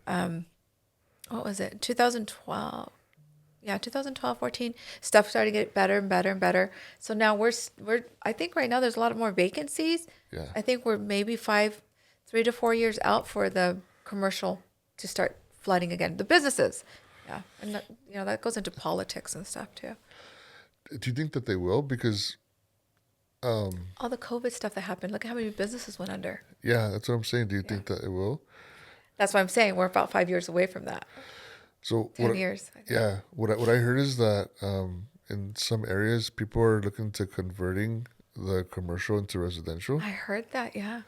what was it? 2012. Yeah, 2012, 14. Stuff started to get better and better and better. So now we're. I think right now there's a lot of more vacancies. Yeah. I think we're maybe 3 to 4 years out for the commercial to start flooding again. The businesses, yeah, and that goes into politics and stuff too. Do you think that they will? Because All the COVID stuff that happened. Look at how many businesses went under. yeah, that's what I'm saying. Do you think that it will? That's why I'm saying we're about 5 years away from that. So 10 years. I think. Yeah, what I heard is that in some areas people are looking to converting the commercial into residential. I heard that. Yeah,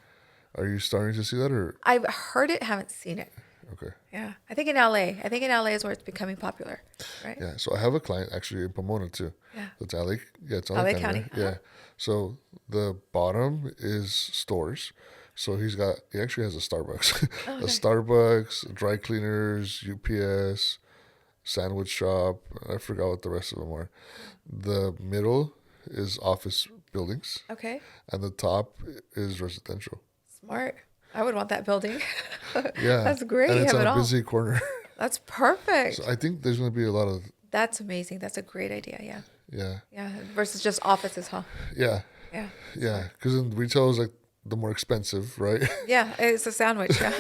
Are you starting to see that, or I've heard it, haven't seen it. okay? Yeah, I think in LA. I think in LA is where it's becoming popular, right? Yeah, so I have a client actually in Pomona too. Yeah. It's LA. Yeah, it's LA, LA County. County, Right? Yeah. So the bottom is stores. So he actually has a Starbucks, Oh, a nice. Starbucks, dry cleaners, UPS, sandwich shop. I forgot what the rest of them are. The middle is office buildings, Okay. and the top is residential. Smart. I would want that building. Yeah, That's great. And You it's have on it a all. busy corner. That's perfect. So I think there's going to be a lot of That's amazing. That's a great idea. Yeah. yeah, Yeah. Versus just offices, huh? yeah, Yeah. yeah. Because in retail is like the more expensive, right? Yeah. It's a sandwich. Yeah.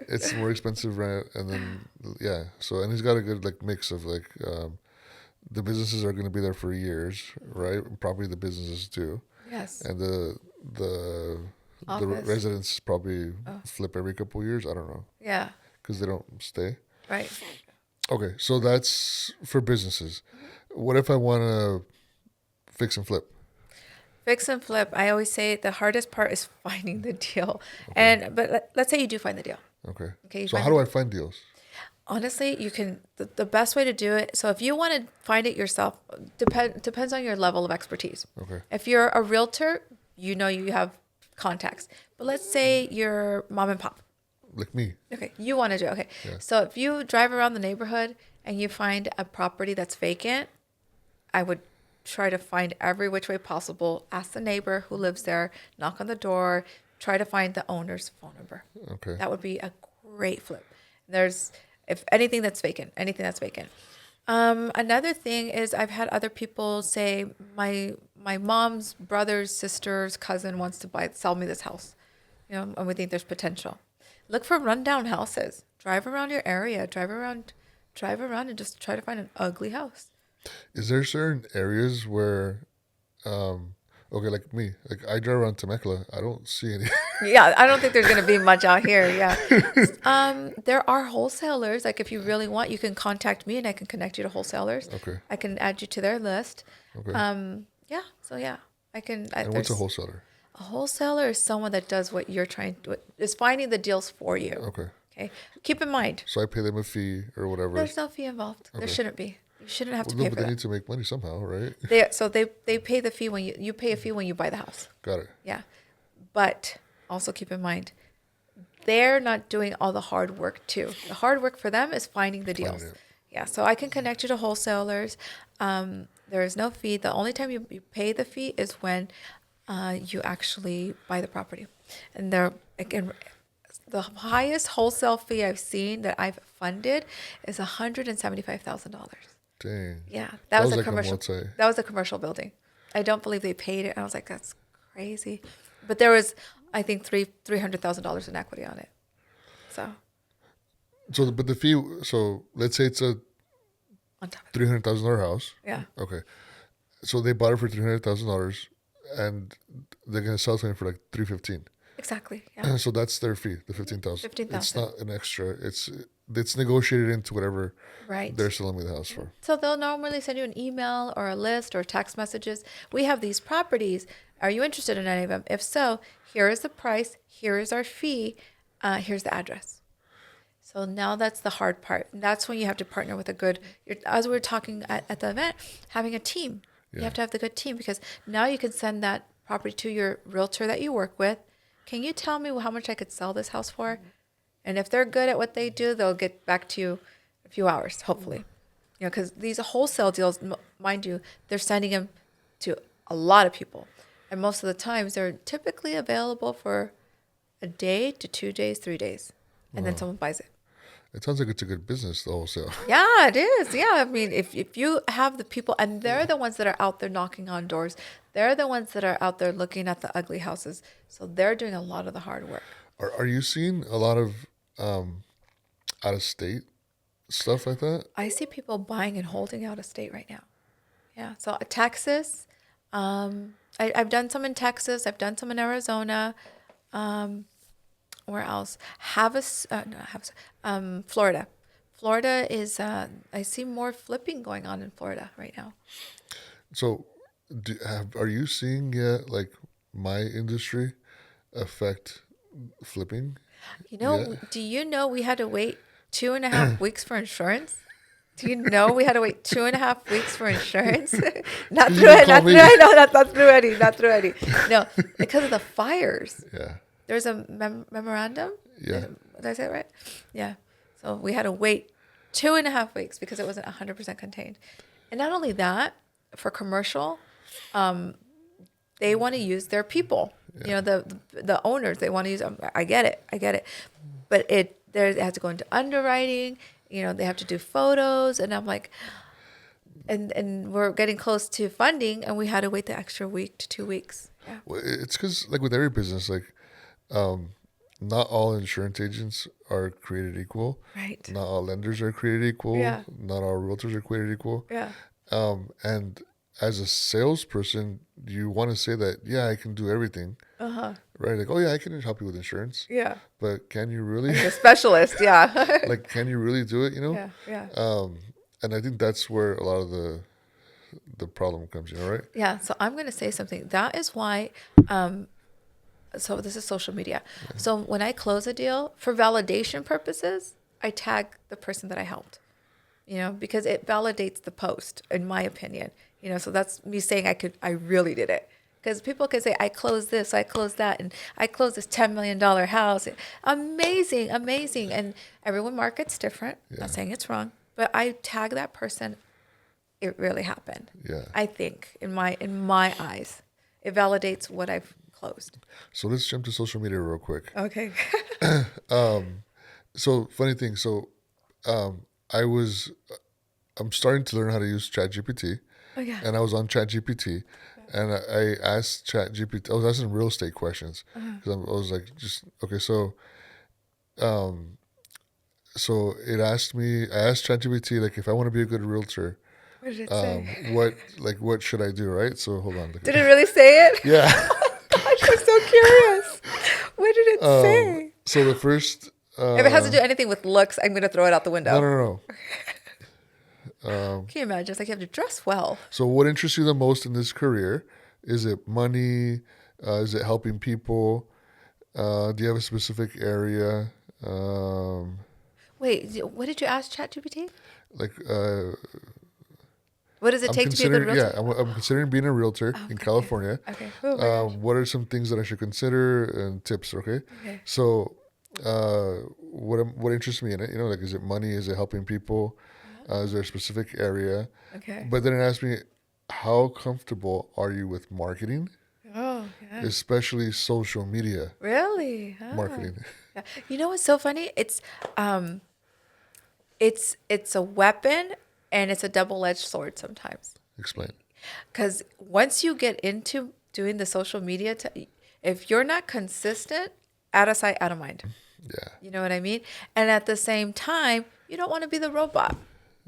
It's more expensive, right? And then yeah. So and he's got a good like mix of like the businesses are going to be there for years, right? Probably the businesses too, Yes. and the the Office. residents probably Oh, flip every couple of years. I don't know yeah. because they don't stay. Right. Okay, so that's for businesses. What if I want to fix and flip? Fix and flip. I always say the hardest part is finding the deal. Okay, And but let's say you do find the deal. okay. Okay, you So find how the do I deal. find deals? Honestly, you can the best way to do it. So if you want to find it yourself, depends on your level of expertise. Okay, If you're a realtor, you know you have contacts. But let's say you're mom and pop. like me. Okay, you want to do it. Okay. Yeah. So if you drive around the neighborhood and you find a property that's vacant, I would try to find every which way possible. Ask the neighbor who lives there, knock on the door, try to find the owner's phone number. Okay. That would be a great flip. There's if anything that's vacant, anything that's vacant. Another thing is I've had other people say my mom's brother's sister's cousin wants to sell me this house, and we think there's potential. Look for rundown houses. Drive around your area. Drive around, and just try to find an ugly house. Is there certain areas where, um, okay, like me, like I drive around Temecula, I don't see any. Yeah, I don't think there's gonna be much out here. Yeah, there are wholesalers. Like if you really want, you can contact me and I can connect you to wholesalers. Okay, I can add you to their list. okay. Yeah, so yeah, I can. And what's a There's wholesaler? a wholesaler is someone that does what you're trying to is finding the deals for you. Okay, Okay, keep in mind, so I pay them a fee or whatever. there's no fee involved. There Okay. shouldn't be. You shouldn't have Well, to no, pay but for they that. need to make money somehow, right? They pay the fee when you pay a fee when you buy the house. Got it. Yeah, but also keep in mind they're not doing all the hard work too. The hard work for them is finding the Finding deals. it. Yeah, so I can connect you to wholesalers. There is no fee. The only time you pay the fee is when you actually buy the property. And they're again, the highest wholesale fee I've seen that I've funded is $175,000. Dang. Yeah, That that was was a like a commercial. multi. That was a commercial building. I don't believe they paid it. I was like, that's crazy. But there was, I think, $300,000 in equity on it. So So, but the fee. So let's say it's a on top of $300,000 house. yeah, Okay. So they bought it for $300,000, and they're gonna sell something for like 315. exactly. Yeah, So that's their fee, the 15,000. It's 15,000. not an extra. It's negotiated into whatever Right. they're selling me the house for. So they'll normally send you an email or a list or text messages. We have these properties. Are you interested in any of them? If so, here is the price. Here is our fee. Here's the address. So now that's the hard part. And that's when you have to partner with a good, as we were talking at the event, having a team. You Yeah. have to have the good team because now you can send that property to your realtor that you work with. Can you tell me how much I could sell this house for? And if they're good at what they do, they'll get back to you in a few hours, hopefully. Because these wholesale deals, mind you, they're sending them to a lot of people. And most of the times they're typically available for a day to 2 days, 3 days. And then someone buys it. It sounds like it's a good business, the wholesale. Yeah, it is. Yeah. I mean, if you have the people, and they're the ones that are out there knocking on doors, they're the ones that are out there looking at the ugly houses. So they're doing a lot of the hard work. Are you seeing a lot of out of state stuff like that? I see people buying and holding out of state right now. Yeah. So Texas, I've done some in Texas. I've done some in Arizona. Where else? Florida. Florida is, I see more flipping going on in Florida right now. So, are you seeing yet like my industry affect flipping? Yeah. Do you know we had to wait 2.5 weeks for insurance? Do you know we had to wait 2.5 weeks for insurance? Not You through didn't it, call not me. through it, no, not through Eddie, not through Eddie. No, because of the fires. Yeah. There's a memorandum. Yeah. Did I say it right? Yeah. So we had to wait 2.5 weeks because it wasn't 100% contained. And not only that, for commercial, they want to use their people. Yeah. The owners, they want to use. I get it, but it has to go into underwriting. They have to do photos, and I'm like, and we're getting close to funding, and we had to wait the extra week to 2 weeks. Yeah. Well, it's because like with every business, like not all insurance agents are created equal. Right. Not all lenders are created equal. Yeah. Not all realtors are created equal. Yeah. And as a salesperson, you want to say that, yeah, I can do everything, Uh huh. right? Like, oh yeah, I can help you with insurance, Yeah. but can you really? I'm the specialist. Yeah. Like, can you really do it? Yeah. Yeah. And I think that's where a lot of the problem comes, right? Yeah. So I'm going to say something. That is why. Um, so this is social media. So when I close a deal for validation purposes, I tag the person that I helped. Because it validates the post, in my opinion. So that's me saying I really did it. Because people can say, I closed this, I closed that, and I closed this $10 million house. Amazing, amazing. And everyone markets different. Yeah. Not saying it's wrong, but I tag that person. It really happened. Yeah. I think in my eyes, it validates what I've closed. So let's jump to social media real quick. Okay. So funny thing. So um, I was I'm starting to learn how to use ChatGPT, Oh yeah. and I was on ChatGPT, and I asked ChatGPT. I was asking real estate questions because I was like, just okay. Um, so it asked me. I asked ChatGPT like if I want to be a good realtor, What did it say? what should I do? Right. So hold on. Did it really say it? Yeah. Gosh, I'm so curious. What did it say? So the first. If it has to do anything with looks, I'm going to throw it out the window. No. Can you imagine? It's like you have to dress well. So, what interests you the most in this career? Is it money? Is it helping people? Do you have a specific area? Wait, what did you ask ChatGPT? Like, What does it I'm take to be a good considering, yeah, realtor? I'm considering being a realtor in Okay. California. Okay. Oh my gosh. What are some things that I should consider and tips? Okay, Okay. so what interests me in it? Like, is it money? Is it helping people? Is there a specific area? Okay. But then it asked me, how comfortable are you with marketing, Oh, yeah. especially social media Really? Oh. marketing? Yeah. You know what's so funny? It's a weapon and it's a double-edged sword sometimes. Explain. Because once you get into doing the social media, if you're not consistent, out of sight, out of mind. Yeah, You know what I mean? And at the same time, you don't want to be the robot.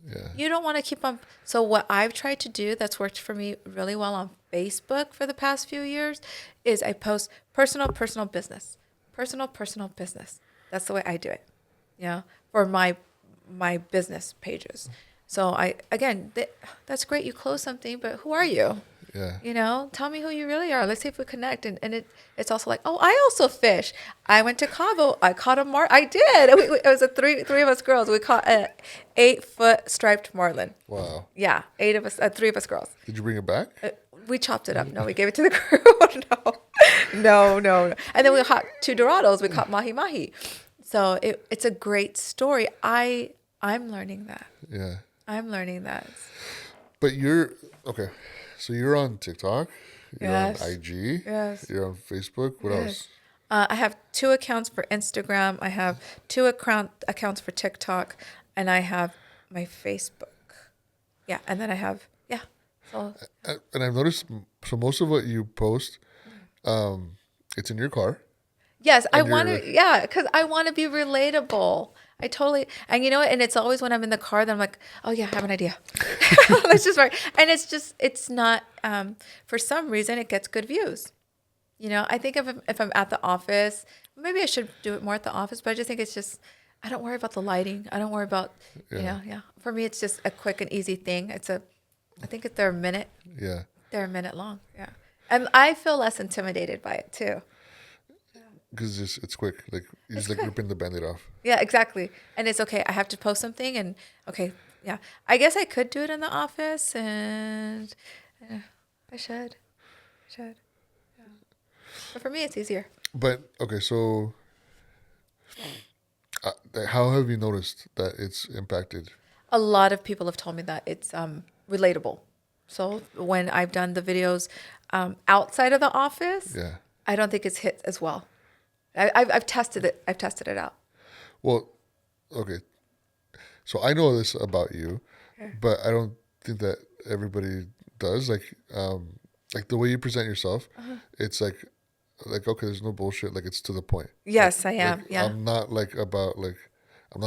yeah, You don't want to keep on. So what I've tried to do that's worked for me really well on Facebook for the past few years is I post personal business. Personal business. That's the way I do it. For my business pages. So that's great. You close something, but who are you? yeah. Tell me who you really are. Let's see if we connect. And it's also like, oh, I also fish. I went to Cabo. I caught a I did. It was three of us girls. We caught a 8-foot striped marlin. Wow. Yeah, three of us girls. Did you bring it back? We chopped it up. No, we gave it to the crew. No. And then we caught 2 dorados. We caught mahi mahi. So it's a great story. I'm learning that. Yeah. I'm learning that. But you're okay. So you're on TikTok. You're Yes. on IG. Yes. You're on Facebook. What else? I have 2 accounts for Instagram. I have 2 accounts for TikTok, and I have my Facebook. Yeah, and then I have So And I've noticed. So most of what you post, it's in your car. yes, I And you're want to. like, Yeah, because I want to be relatable. I totally, and you know what? And it's always when I'm in the car that I'm like, oh yeah, I have an idea. Let's just work. And it's not. For some reason, it gets good views. I think if I'm at the office, maybe I should do it more at the office. But I just think it's just. I don't worry about the lighting. I don't worry about. Yeah. Yeah. For me, it's just a quick and easy thing. I think they're a minute. Yeah. They're a minute long. Yeah. And I feel less intimidated by it too. Because it's quick. Like you're It's just like quick. ripping the band-aid off. Yeah, exactly. And it's okay. I have to post something and okay. Yeah. I guess I could do it in the office and I should. Yeah. But for me, it's easier. But okay, so how have you noticed that it's impacted? A lot of people have told me that it's relatable. So when I've done the videos outside of the office, Yeah. I don't think it's hit as well. I've tested it. I've tested it out. Well, okay. So I know this about you, but I don't think that everybody does. Like the way you present yourself, it's like okay, there's no bullshit. Like it's to the point. Yes, I am. Like Yeah. I'm not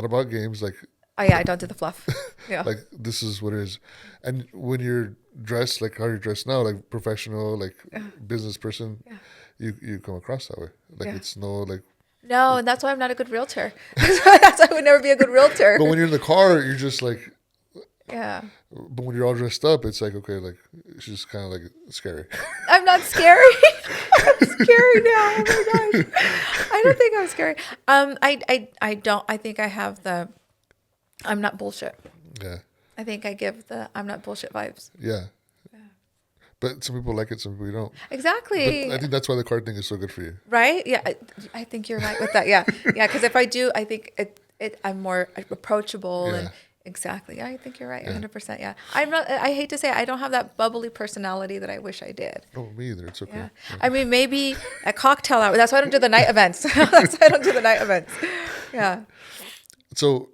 about games. Like Oh yeah, I don't do the fluff. Yeah. Like this is what it is. And when you're dressed like how you're dressed now, like professional, like Yeah. business person, Yeah. you come across that way. Like Yeah. it's no like. No, and that's why I'm not a good realtor. That's why I would never be a good realtor. But when you're in the car, you're just like. Yeah. But when you're all dressed up, it's like okay, like it's just kind of like scary. I'm not scary. I'm scary now. Oh my gosh. I don't think I'm scary. I don't. I think I have the. I'm not bullshit. Yeah. I think I give the I'm not bullshit vibes. Yeah. But some people like it, some people don't. Exactly. But I think that's why the card thing is so good for you. Right? Yeah. I think you're right with that. Yeah. Yeah. Because if I do, I think I'm more approachable and. Yeah. Exactly. I think you're right. Yeah. 100%. Yeah. I'm not, I hate to say it, I don't have that bubbly personality that I wish I did. No, me either. It's okay. Yeah. I mean, maybe a cocktail hour. That's why I don't do the night events. That's why I don't do the night events. Yeah. So,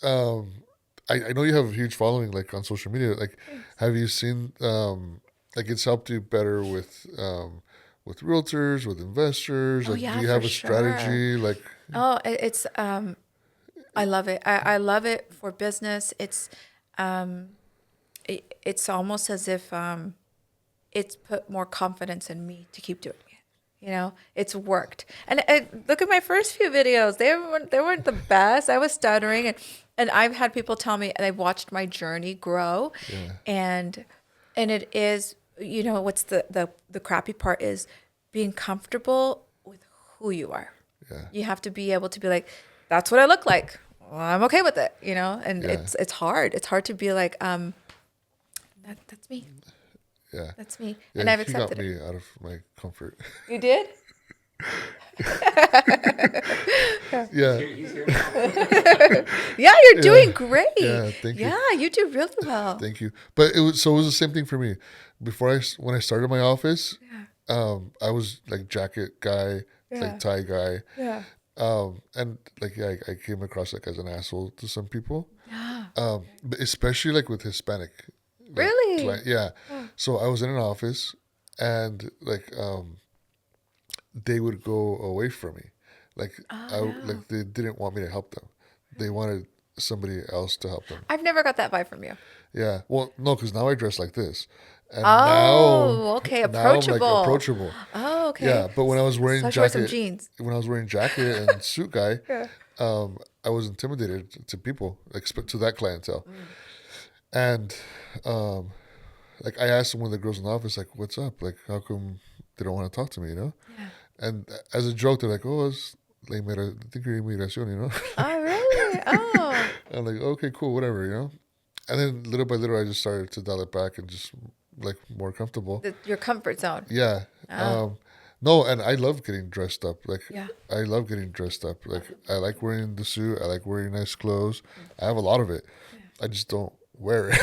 I know you have a huge following, like on social media. Like, have you seen, like, it's helped you better with realtors, with investors? Oh, Like, yeah, do you have for a strategy? Like, Oh, it's I love it. I love it for business. It's almost as if it's put more confidence in me to keep doing it. You know, it's worked. And look at my first few videos. They weren't the best. I was stuttering, and I've had people tell me they've watched my journey grow, yeah, and it is, you know, what's the crappy part is being comfortable with who you are. yeah, You have to be able to be like, that's what I look like. Well, I'm okay with it, you know. And Yeah. it's hard. It's hard to be like, that's me. yeah. That's me. Yeah, And I've you accepted got it. me out of my comfort. You did? Yeah, He's here. Yeah, you're doing great. Yeah, thank you. Yeah, you do really well. thank you. But it was the same thing for me. When I started my office, I was like jacket guy, Yeah. like tie guy. Yeah. And like yeah, I came across like as an asshole to some people. Yeah. But especially like with Hispanic. Like, Really? yeah. So I was in an office, and like they would go away from me, like like they didn't want me to help them. They wanted somebody else to help them. I've never got that vibe from you. Yeah. Well, no, because now I dress like this, and Oh, okay. now I'm Approachable. like approachable. Oh, okay. Yeah, but when I was wearing So I should wear some jacket, jeans. when I was wearing jacket and suit guy, Yeah. I was intimidated to people, like to that clientele. And like I asked one of the girls in the office, like, "What's up? Like, how come they don't want to talk to me?" You know? Yeah. And as a joke, they're like, "Oh, it's I think you're inmigración," you know? Oh, really? Oh. I'm like, "Okay, cool, whatever," you know? And then little by little, I just started to dial it back and just like more comfortable. Your comfort zone. Yeah. Oh. No, and I love getting dressed up. Like, Yeah. I love getting dressed up. Like, I like wearing the suit. I like wearing nice clothes. I have a lot of it. I just don't wear it.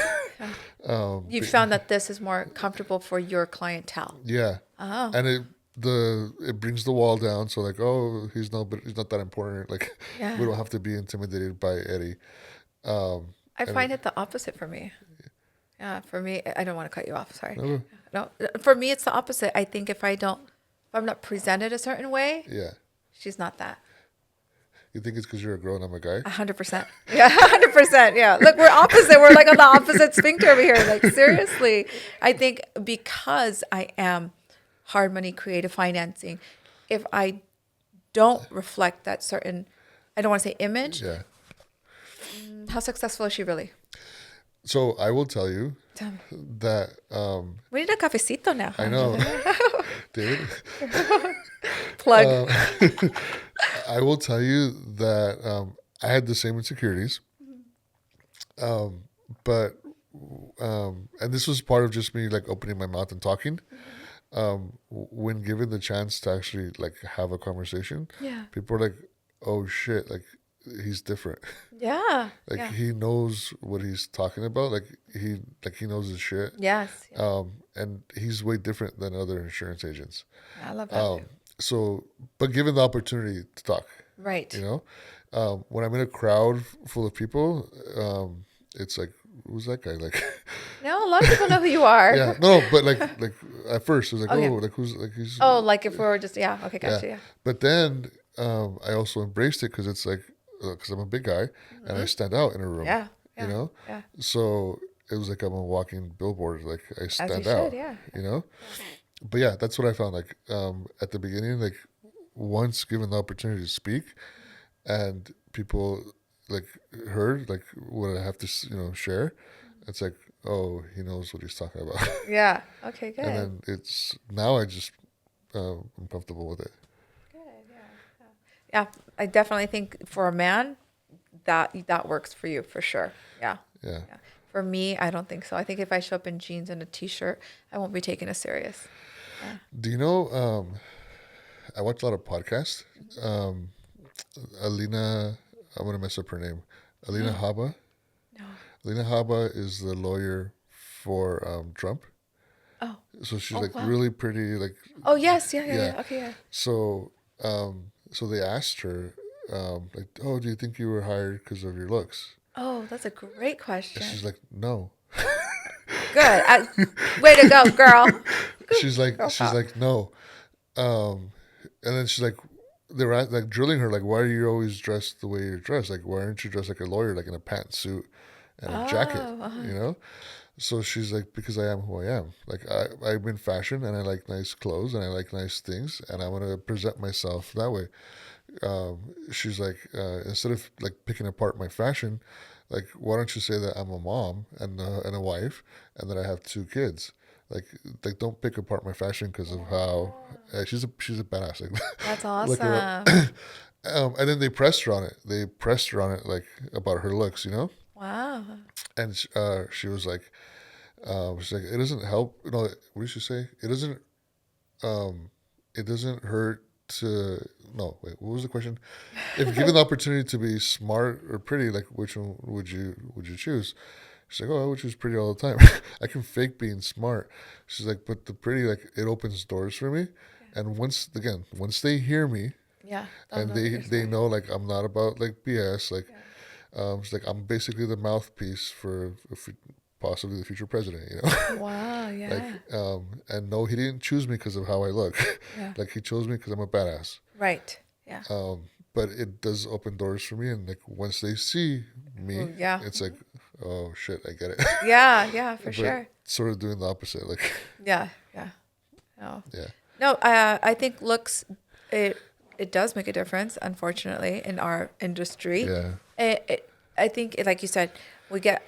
You found that this is more comfortable for your clientele. Yeah. Oh. And it brings the wall down. So like, oh, he's not that important. Like, Yeah. we don't have to be intimidated by Eddie. I find it the opposite for me. Yeah, for me, I don't want to cut you off. Sorry. No. No, for me, it's the opposite. I think if I'm not presented a certain way, Yeah. she's not that. You think it's because you're a girl and I'm a guy? 100%. Yeah, 100%. Yeah. Look, we're opposite. We're like on the opposite sphincter over here. Like, seriously. I think because I am hard money, creative financing, if I don't reflect that certain, I don't want to say image, Yeah. how successful is she really? So I will tell you Tell me. that We need a cafecito now. I know, David. Plug. I will tell you that I had the same insecurities, but and this was part of just me like opening my mouth and talking. When given the chance to actually like have a conversation, Yeah. people are like, "Oh shit!" Like he's different. Yeah. Like Yeah. he knows what he's talking about. Like he knows his shit. Yes. Yeah. And he's way different than other insurance agents. I love that. So, but given the opportunity to talk, Right. you know, when I'm in a crowd full of people, it's like, who's that guy? Like, No, a lot of people know who you are. yeah, no, but like at first it was like, Okay. oh, like who's like he's Oh, like if we were just, yeah. Okay, gotcha. Yeah. But then I also embraced it because it's like because I'm a big guy and I stand out in a room, Yeah. you Yeah. know? Yeah. So it was like I'm a walking billboard, like I As you stand should. out, Yeah. you know? But yeah, that's what I found. Like at the beginning, like once given the opportunity to speak and people like heard like what I have to, share, it's like, oh, he knows what he's talking about. Yeah. Okay. And Good. then it's now I just I'm comfortable with it. Good. Yeah. Yeah. I definitely think for a man that works for you for sure. Yeah. Yeah. Yeah. For me, I don't think so. I think if I show up in jeans and a t-shirt, I won't be taken as serious. Yeah. Do you know? I watch a lot of podcasts. Um, Alina, I'm gonna mess up her name. Alina No. Haba. No. Alina Haba is the lawyer for Trump. Oh. So she's Oh like wow. really pretty. Like Oh yes. Yeah. Yeah. yeah. Yeah. Okay. Yeah. So so they asked her like, oh, do you think you were hired because of your looks? Oh, that's a great And question. she's like, no. Good. Way to go, girl. Girl She's power. like no. And then she's like, they were like drilling her, like, why are you always dressed the way you're dressed? Like, why aren't you dressed like a lawyer, like in a pantsuit and a jacket, Oh. you know? So she's like, because I am who I am. Like, I'm in fashion and I like nice clothes and I like nice things and I want to present myself that way. She's like, instead of like picking apart my fashion, like, why don't you say that I'm a mom and a wife and that I have two kids? Like, don't pick apart my fashion because of how she's a badass. Like, That's look her up. awesome. And then they pressed her on it. They pressed her on it, like about her looks, you know. Wow. And she's like, it doesn't help. No, what did she say? Um, it doesn't hurt to. No, wait. What was the question? If given the opportunity to be smart or pretty, like which one would you choose? She's like, oh, I would choose pretty all the time. I can fake being smart. She's like, but the pretty, like, it opens doors for me. And once they hear me Yeah. They'll and know that you're they smart. know like I'm not about like BS, like Yeah. it's like I'm basically the mouthpiece for possibly the future president, you know. Wow. Like Yeah. and no, he didn't choose me because of how I look. Yeah. Like he chose me because I'm a badass. Right. Yeah. But it does open doors for me, and like once they see me, Well, yeah. it's like, oh shit, I get it. Yeah. Yeah. For But sure. sort of doing the opposite, like Yeah. Yeah. No. yeah, No. I think looks. It does make a difference. Unfortunately, in our industry, yeah, I think, like you said, we get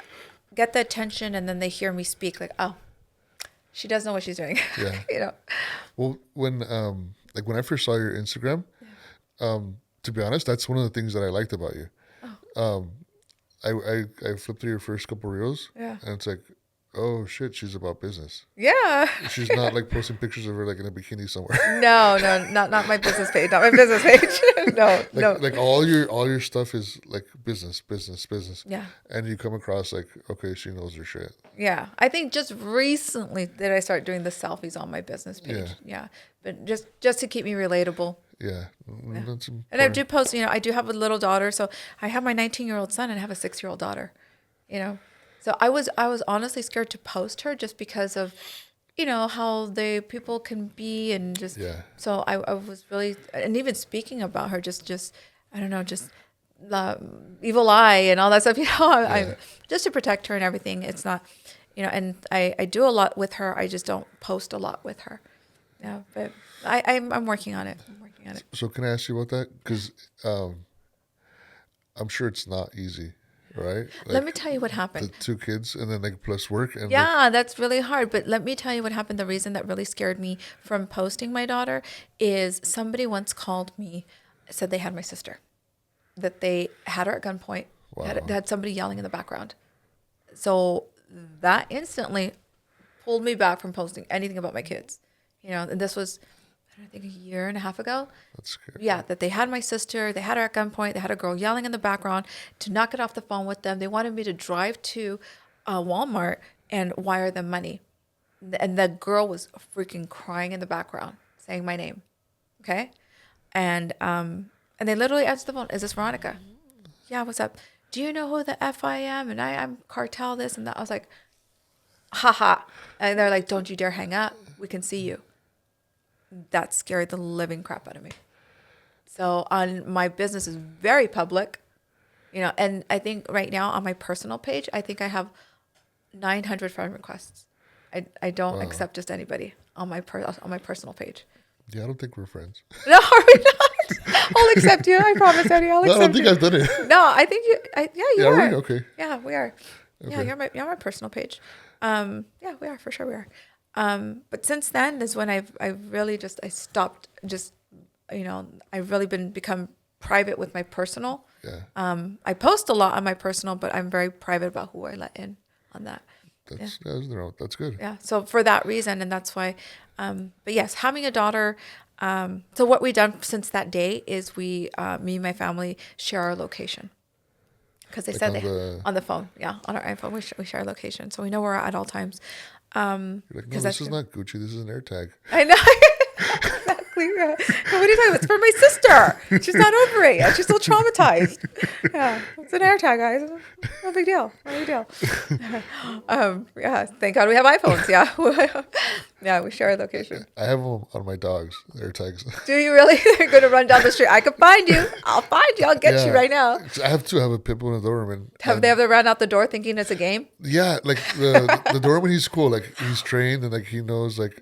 the attention, and then they hear me speak. Like, oh, she does know what she's doing. yeah. You know. Well, when I first saw your Instagram, to be honest, that's one of the things that I liked about you. I flipped through your first couple reels, Yeah. and it's like, oh shit, she's about business. Yeah. She's not like posting pictures of her like in a bikini somewhere. No, no, not my business page. Not my business page. No, no. Like all your stuff is like business, business, business. Yeah. And you come across like, okay, she knows her shit. Yeah. I think just recently did I start doing the selfies on my business page. Yeah. Yeah. But just to keep me relatable. Yeah. Yeah. That's And I important. do post, I do have a little daughter. So I have my 19-year-old son and I have a 6-year-old daughter, So I was honestly scared to post her just because of, how the people can be and just, Yeah. so I was really, and even speaking about her, just, I don't know, just evil eye and all that stuff, I just to protect her and everything. It's not, and I do a lot with her. I just don't post a lot with her. Yeah. But I'm working on it. I'm working on it. So can I ask you about that? Because I'm sure it's not easy, right? Let me Like tell you what the happened. two kids and then like plus work and like Yeah, that's really hard. But let me tell you what happened. The reason that really scared me from posting my daughter is somebody once called me, said they had my sister, that they had her at gunpoint, Wow. had somebody yelling in the background. So that instantly pulled me back from posting anything about my kids. And this was, I don't think, a year and a half ago. that's scary. Yeah, that they had my sister, they had her at gunpoint, they had a girl yelling in the background to not get off the phone with them. They wanted me to drive to Walmart and wire them money. And the girl was freaking crying in the background, saying my name. Okay? And they literally answered the phone, is this Veronica? Yeah, what's up? Do you know who the F I am? And I'm cartel this and that. I was like, haha. And they're like, don't you dare hang up. We can see you. That scared the living crap out of me. So my business is very public. And I think right now on my personal page, I think I have 900 friend requests. I don't Wow. accept just anybody on my personal page. Yeah, I don't think we're friends. No, are we not? I'll accept you. I promise, Eddie. I'll No, I don't accept think you. I've done it. No, I think you. Yeah, you Yeah, are we? are. Okay. Yeah, we are. Yeah, Okay. you're my personal page. Yeah, we are for sure. We are. But since then is when I've really just I stopped just I've really become private with my personal. Yeah. I post a lot on my personal, but I'm very private about who I let in on that. Yeah. That's good. Yeah. So for that reason, and that's why, but yes, having a daughter. So what we've done since that day is me and my family share our location because they Like said on the, on the phone, yeah, on our iPhone, we share our location. So we know where we're at all times. you're like, no, Because this that's is true. not Gucci. This is an AirTag. I know. Exactly. Yeah. What are you talking about? It's for my sister. She's not over it yet. She's still traumatized. Yeah. It's an AirTag, guys. No big deal. No big deal. Yeah. Thank God we have iPhones. Yeah. Yeah. We share our location. I have them on my dogs. AirTags. Do you really? They're going to run down the street. I can find you. I'll find you. I'll get you Yeah. right now. I have to have a pit bull and a Doberman. Have they ever run out the door thinking it's a game? Yeah, like the Doberman, he's cool. Like he's trained and like he knows like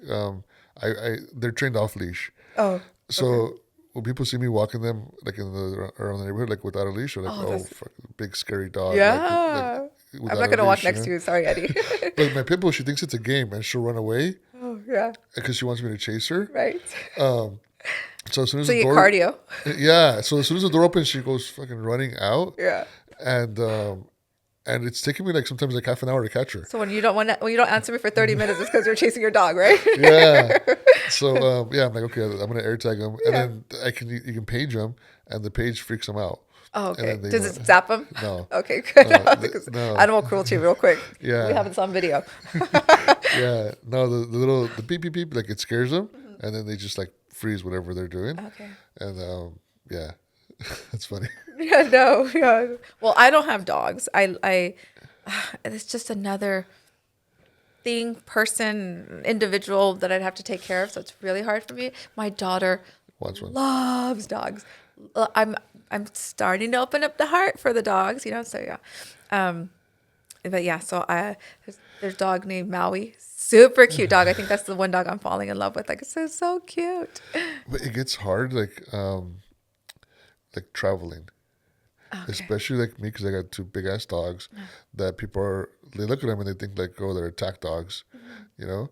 they're trained off leash. Oh. So when people see me walking them like in the around the neighborhood like without a leash, they're like, Oh, oh, that's fuck, big scary dog. yeah. I'm without not a going to walk leash, next to you. Sorry, Eddie. But my pit bull, she thinks it's a game and she'll run away Oh, yeah. because she wants me to chase her. Right. So as soon as So the you door, cardio. yeah. So as soon as the door opens, she goes fucking running out, Yeah. and it's taking me like sometimes like half an hour to catch her. So when you don't answer me for 30 minutes, it's because you're chasing your dog, right? Yeah. So yeah, I'm like, okay, I'm gonna AirTag them, and Yeah. then you can page them, and the page freaks them out. Oh, And okay. then they Does know- it zap them? No. Okay, good. Because no. animal cruelty, real quick. Yeah. We have this on video. Yeah, no, the little the beep beep beep like it scares them, and then they just like freeze whatever they're doing, Okay. and yeah, that's funny. Yeah, no, yeah. Well, I don't have dogs. It's just another individual that I'd have to take care of. So it's really hard for me. My daughter Watch one. loves dogs. I'm starting to open up the heart for the dogs, So yeah, but yeah. So there's a dog named Maui, super cute dog. I think that's the one dog I'm falling in love with. Like it's so cute. But it gets hard like traveling, Okay. especially like me because I got two big ass dogs that they look at them and they think like, oh, they're attack dogs, you know.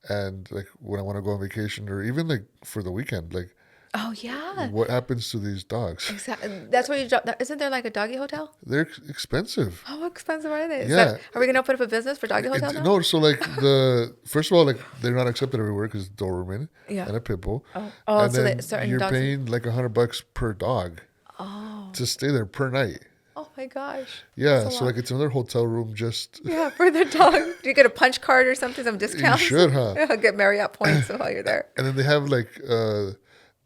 And like when I want to go on vacation or even like for the weekend, like Oh yeah, what happens to these dogs? exactly. That's where isn't there like a doggy hotel? They're expensive. How expensive are they? Yeah. Are we gonna open up a business for doggy hotel now? No, so like first of all, like they're not accepted everywhere because Doberman Yeah. and a pit bull. Oh, and so then certain you're dogs. paying like $100 per dog to stay there per night. Oh my gosh. Yeah, That's a so lot. like it's another hotel room just. Yeah, for the dog. Do you get a punch card or something? Some discounts? should, huh? Yeah, get Marriott points while you're there. And then they have like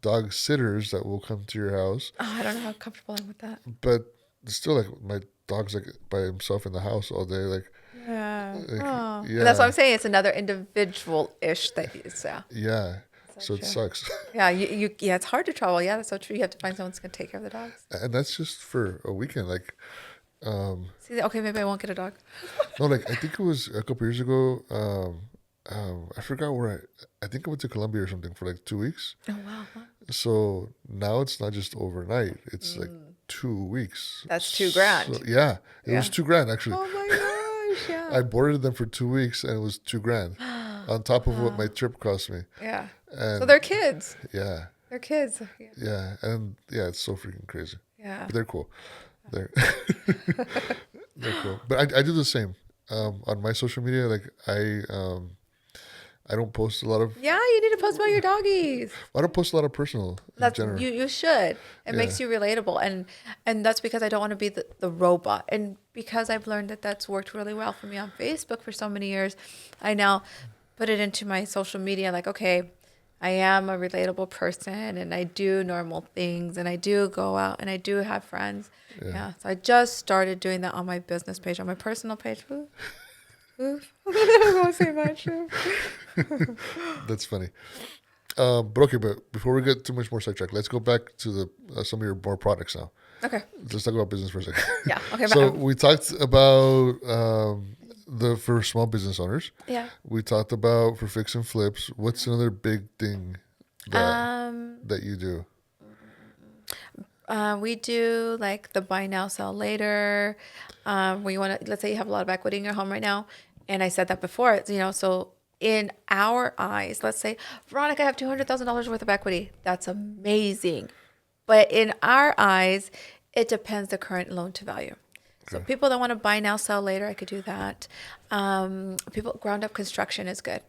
dog sitters that will come to your house, Oh, I don't know how comfortable I'm with that. but still like my dog's like by himself in the house all day. Like Yeah. Like, Oh. yeah. That's what I'm saying. It's another individual-ish that is, yeah. yeah, So so it true. sucks. Yeah, yeah, it's hard to travel. Yeah, that's so true. You have to find someone who's going to take care of the dogs. And that's just for a weekend. Like See, okay, maybe I won't get a dog. no, like I think it was a couple years ago. I forgot where I think I went to Colombia or something for like 2 weeks. Oh, wow. Huh? So now it's not just overnight; it's like 2 weeks. That's $2,000. So, yeah, it was Yeah. $2,000 actually. Oh my gosh, yeah. I boarded them for 2 weeks, and it was $2,000 on top of what my trip cost me. Yeah. And So they're kids. yeah, They're kids. Yeah. yeah, and yeah, it's so freaking crazy. Yeah. But they're cool. They're they're cool. But I do the same on my social media. Like I don't post a lot of. Yeah, you need to post about your doggies. I don't post a lot of personal in That's general. you should. It makes you relatable, and that's because I don't want to be the robot, and because I've learned that that's worked really well for me on Facebook for so many years. I now put it into my social media like, okay, I am a relatable person, and I do normal things, and I do go out, and I do have friends. Yeah. So I just started doing that on my business page, on my personal page. Oof. I won't say much. That's funny. But okay, but before we get too much more sidetracked, let's go back to the some of your more products now. Okay. Let's talk about business for a second. Yeah. Okay. So we talked about the for small business owners. Yeah. We talked about for fix and flips. What's another big thing that Um, that you do? we do like the buy now, sell later. Where you want to, let's say you have a lot of equity in your home right now. And I said that before, so in our eyes, let's say, Veronica, I have $200,000 worth of equity. That's amazing. But in our eyes, it depends the current loan to value. So Okay. people that want to buy now, sell later, I could do that. People, ground up construction is good.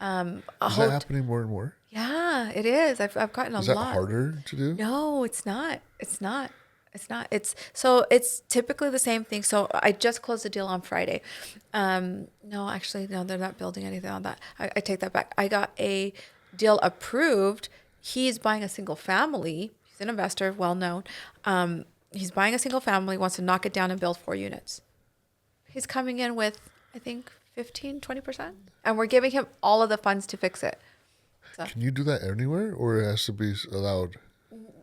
A Is that whole, happening more and more? yeah, it is. I've gotten a Is that lot. harder to do? No, it's not. It's not. It's not. It's so it's typically the same thing. So I just closed a deal on Friday. No, actually, no, they're not building anything on that. I take that back. I got a deal approved. He's buying a single family. He's an investor, well known. He's buying a single family, wants to knock it down and build 4 units. He's coming in with, I think, 15-20%. And we're giving him all of the funds to fix it. So Can you do that anywhere, or it has to be allowed?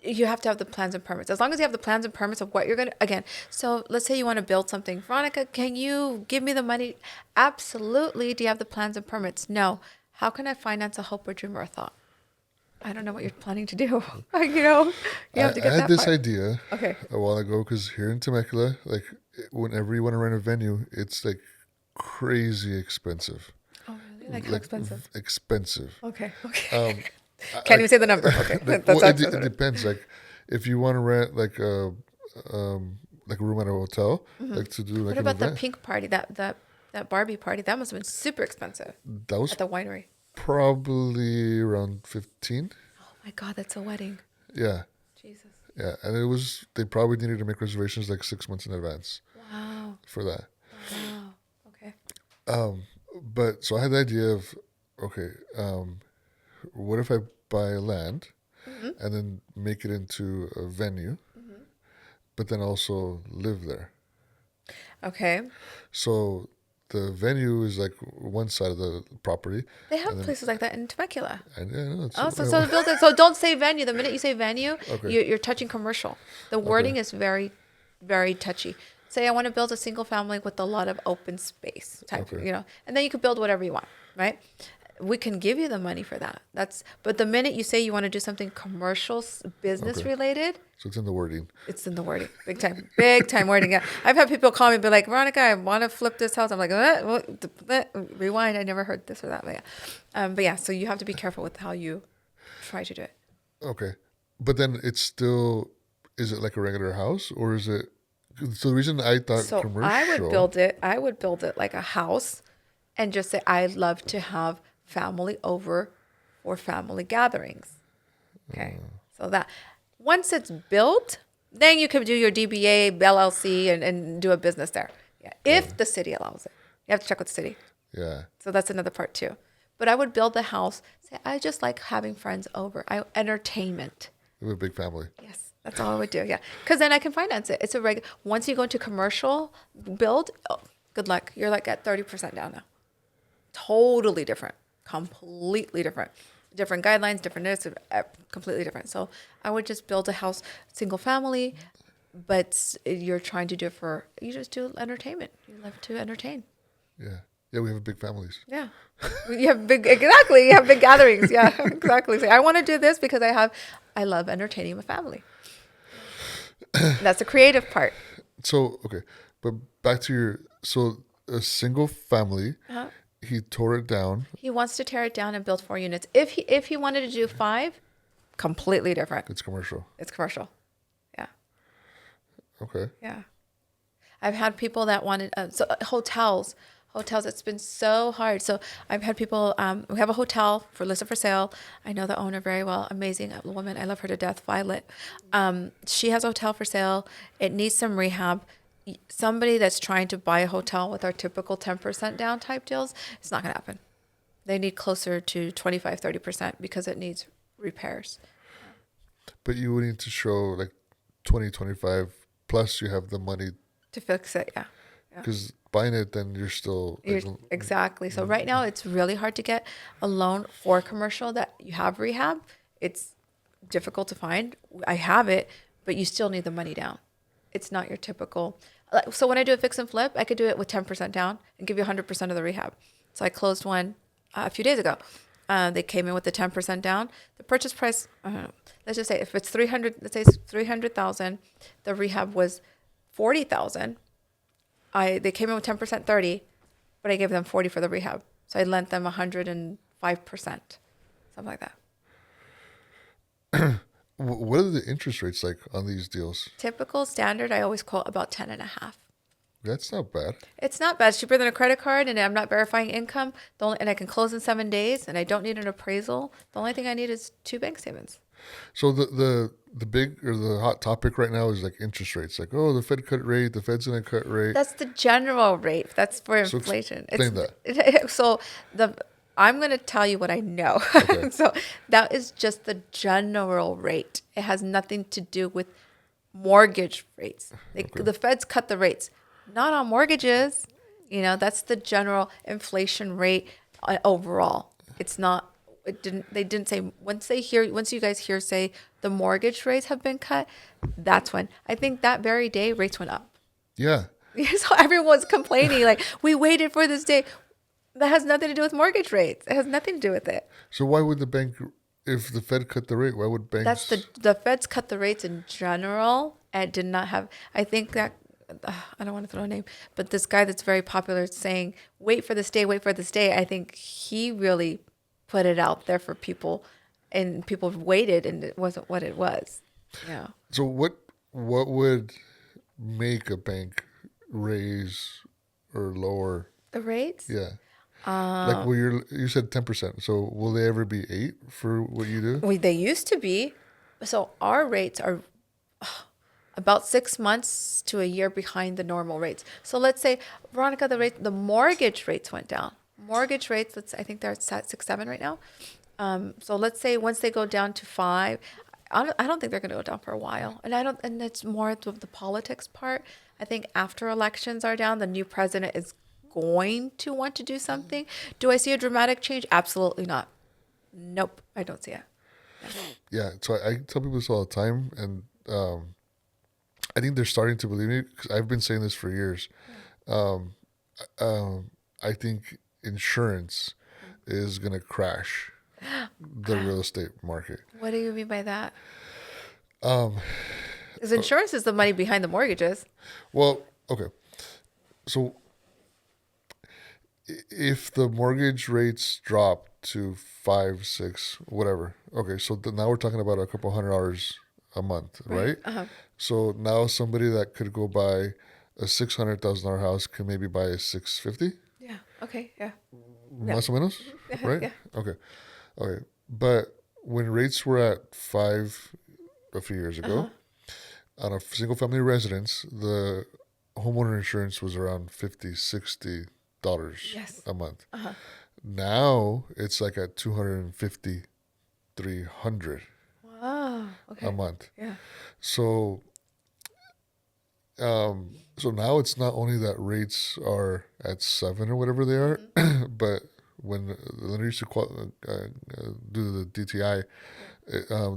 you have to have the plans and permits. As long as you have the plans and permits of what you're going to, again, so let's say you want to build something. Veronica, can you give me the money? Absolutely. Do you have the plans and permits? No. How can I finance a hope or dream or a thought? I don't know what you're planning to do. You have to I get had that this part. idea Okay. a while ago because here in Temecula, like whenever you want to rent a venue, it's like crazy expensive. Oh, really? Like how expensive? Expensive. Okay. Okay. I- Can't even say the number. Okay. Like, That's well, how it expensive. depends. Like, if you want to rent like a room at a hotel, like to do like What an about the event, pink party, that Barbie party? That must have been super expensive that was at the winery. probably around 15. Oh my God, that's a wedding. Yeah, Jesus. yeah, and it was they probably needed to make reservations like 6 months in advance Wow. for that. Wow. Okay. But so I had the idea of okay, what if I buy land and then make it into a venue, but then also live there? Okay. So the venue is like one side of the property, They have places like that in Temecula. and yeah, no, it's, Oh, so build it. So don't say venue. The minute you say venue, Okay. you're touching commercial. The wording is very, very touchy. Say I want to build a single family with a lot of open space type, Okay. and then you could build whatever you want, right? We can give you the money for that. But the minute you say you want to do something commercial, business Okay. related, so it's in the wording. it's in the wording, big time wording. Yeah, I've had people call me and be like, Veronica, I want to flip this house. I'm like, rewind. I never heard this or that. But yeah, so you have to be careful with how you try to do it. Okay, but then it's still is it like a regular house or is it? So the reason I thought So commercial. I would build it like a house, and just say I'd love to have family over or family gatherings. Okay, so that once it's built, then you can do your DBA, LLC, and do a business there. Yeah, if the city allows it. You have to check with the city. Yeah. So that's another part too. But I would build the house. Say I just like having friends over. Entertainment. We have a big family. Yes, that's all I would do. Yeah, because then I can finance it. It's a regular. Once you go into commercial build, oh, good luck. You're like at 30% down now. Totally different. Completely different. Different guidelines, different this, completely different. So I would just build a house, single family, but you're trying to do it for, you just do entertainment. You love to entertain. Yeah. Yeah, we have big families. Yeah. You have exactly. You have big gatherings. Yeah, exactly. So I want to do this because I love entertaining my family. That's the creative part. So okay, but back to so a single family. Uh-huh. He tore it down. He wants to tear it down and build 4 units. If he wanted to do 5, completely different. It's commercial. It's commercial. Yeah. Okay. Yeah. I've had people that wanted hotels. It's been so hard. So I've had people. We have a hotel listed for sale. I know the owner very well. Amazing woman. I love her to death. Violet. She has a hotel for sale. It needs some rehab. Somebody that's trying to buy a hotel with our typical 10% down type deals, it's not going to happen. They need closer to 25-30% because it needs repairs. But you would need to show like 2025 plus you have the money To fix it, yeah. because buying it then you're still like, Exactly. So right now it's really hard to get a loan for commercial that you have rehab. It's difficult to find. I have it, but you still need the money down. It's not your typical. So when I do a fix and flip, I could do it with 10% down and give you 100% of the rehab. So I closed one a few days ago. They came in with the 10% down. The purchase price, I don't know, let's just say if it's 300, let's say it's 300,000, the rehab was 40,000. They came in with 10% 30, but I gave them 40 for the rehab. So I lent them 105%, something like that. What are the interest rates like on these deals? Typical standard, I always quote about 10 and a half. That's not bad. It's not bad. It's cheaper than a credit card, and I'm not verifying income. And I can close in 7 days, and I don't need an appraisal. The only thing I need is 2 bank statements. So the big or the hot topic right now is like interest rates. Like, oh, the Fed cut rate, the Fed's gonna cut rate. That's the general rate. That's for So inflation. explain that. So I'm going to tell you what I know. Okay. So that is just the general rate. It has nothing to do with mortgage rates. The feds cut the rates, not on mortgages. That's the general inflation rate overall. It's not. They didn't say once you guys hear say the mortgage rates have been cut. That's when I think that very day rates went up. Yeah. So everyone's complaining like we waited for this day. That has nothing to do with mortgage rates. It has nothing to do with it. So why would the bank, if the Fed cut the rate, why would banks? That's the feds cut the rates in general and did not have. I think that I don't want to throw a name, but this guy that's very popular saying wait for this day, wait for this day. I think he really put it out there for people, and people waited, and it wasn't what it was. Yeah. So what would make a bank raise or lower? The rates? Yeah. Like well, you said 10%. So will they ever be 8 for what you do? They used to be. So our rates are about 6 months to a year behind the normal rates. So let's say, Veronica, the mortgage rates went down. Mortgage rates, I think they're at 6, 7 right now. So let's say once they go down to 5, I don't think they're going to go down for a while. And it's more of the politics part. I think after elections are down, the new president is going to want to do something. Do I see a dramatic change? Absolutely not. Nope, I don't see it. Yeah. So I tell people this all the time, and I think they're starting to believe me because I've been saying this for years. I think insurance is going to crash the real estate market. What do you mean by that? Because insurance is the money behind the mortgages. Well, okay. So if the mortgage rates drop to 5, 6, whatever. Okay, so now we're talking about a couple $100 a month, right? Uh-huh. So now somebody that could go buy a $600,000 house can maybe buy a 650. Yeah. Okay. Yeah. Más o menos, right? Yeah. Okay. But when rates were at 5 a few years ago, on a single family residence, the homeowner insurance was around $50, $60 Yes. a month. Now it's like at 250, 300 Wow. Okay. a month. Yeah. So so now it's not only that rates are at 7 or whatever they are, but when the lender used to do the DTI,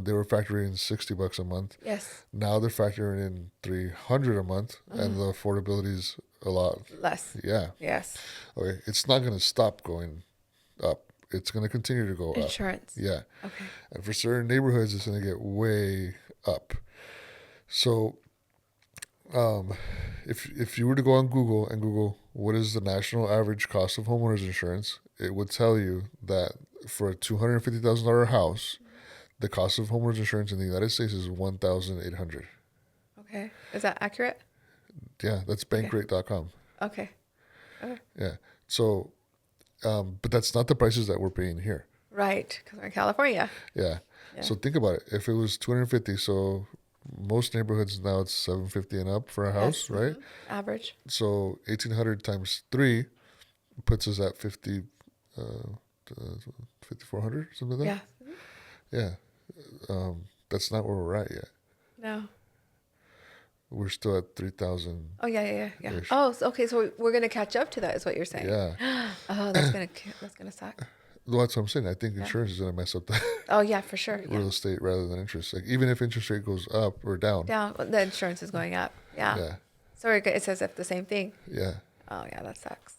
they were factoring in $60 a month. Yes. Now they're factoring in 300 a month, and the affordability is a lot. Less. Yeah. Yes. Okay. It's not going to stop going up. It's going to continue to go up. Insurance. Yeah. Okay. And for certain neighborhoods, it's going to get way up. So, if you were to go on Google and Google what is the national average cost of homeowners insurance, it would tell you that for a $250,000 house, the cost of homeowners insurance in the United States is $1,800. Okay. Is that accurate? Yeah, that's bankrate.com. Okay. Yeah. So, but that's not the prices that we're paying here. Right. Because we're in California. Yeah. So think about it. If it was 250, so most neighborhoods now it's 750 and up for a house, Yes. right? Average. So 1,800 times 3 puts us at 5,400, something like that. Yeah. Yeah. That's not where we're at yet. No. We're still at 3,000. Oh yeah. Ish. Oh, okay. So we're gonna catch up to that, is what you're saying. Yeah. Oh, that's gonna suck. Well, that's what I'm saying. I think insurance is going to mess up the Oh yeah, for sure. real estate rather than interest. Like even if interest rate goes up or down. Down. The insurance is going up. Yeah. Yeah. So it says if the same thing. Yeah. Oh yeah, that sucks.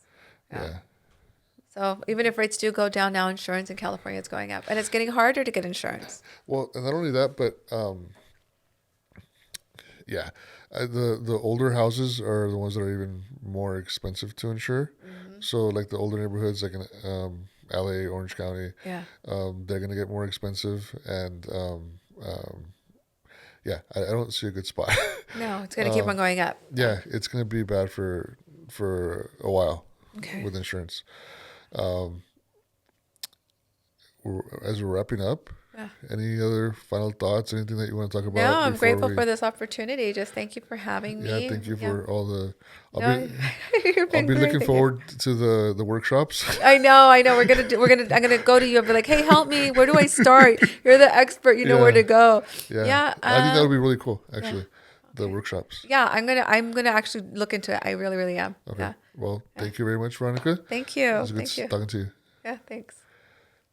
Yeah. Yeah. So even if rates do go down now, insurance in California is going up, and it's getting harder to get insurance. Well, and not only that, but yeah, the older houses are the ones that are even more expensive to insure. Hmm. So like the older neighborhoods, like in LA, Orange County, Yeah. they're gonna get more expensive, and yeah, I don't see a good spot. No, it's going to keep on going up. Yeah. Yeah, it's gonna be bad for a while Okay. with insurance. Um, as we're wrapping up, Yeah. any other final thoughts? Anything that you want to talk No, about I'm before grateful we? for this opportunity. Just thank you for having Yeah, me. thank you Yeah. for all the. I'll No, be you've I'll been be great. looking Thank you. forward to the workshops. I know, I know. I'm gonna go to you and be like, hey, help me. Where do I start? You're the expert. You know where Yeah, to go. yeah. Yeah. I think that would be really cool, Yeah. actually. The Okay. workshops. Yeah, I'm gonna actually look into it. I really, really am. Okay. Yeah. Well, Yeah. thank you very much, Veronica. It Thank you. was good Thank you. talking to you. Yeah. Thanks.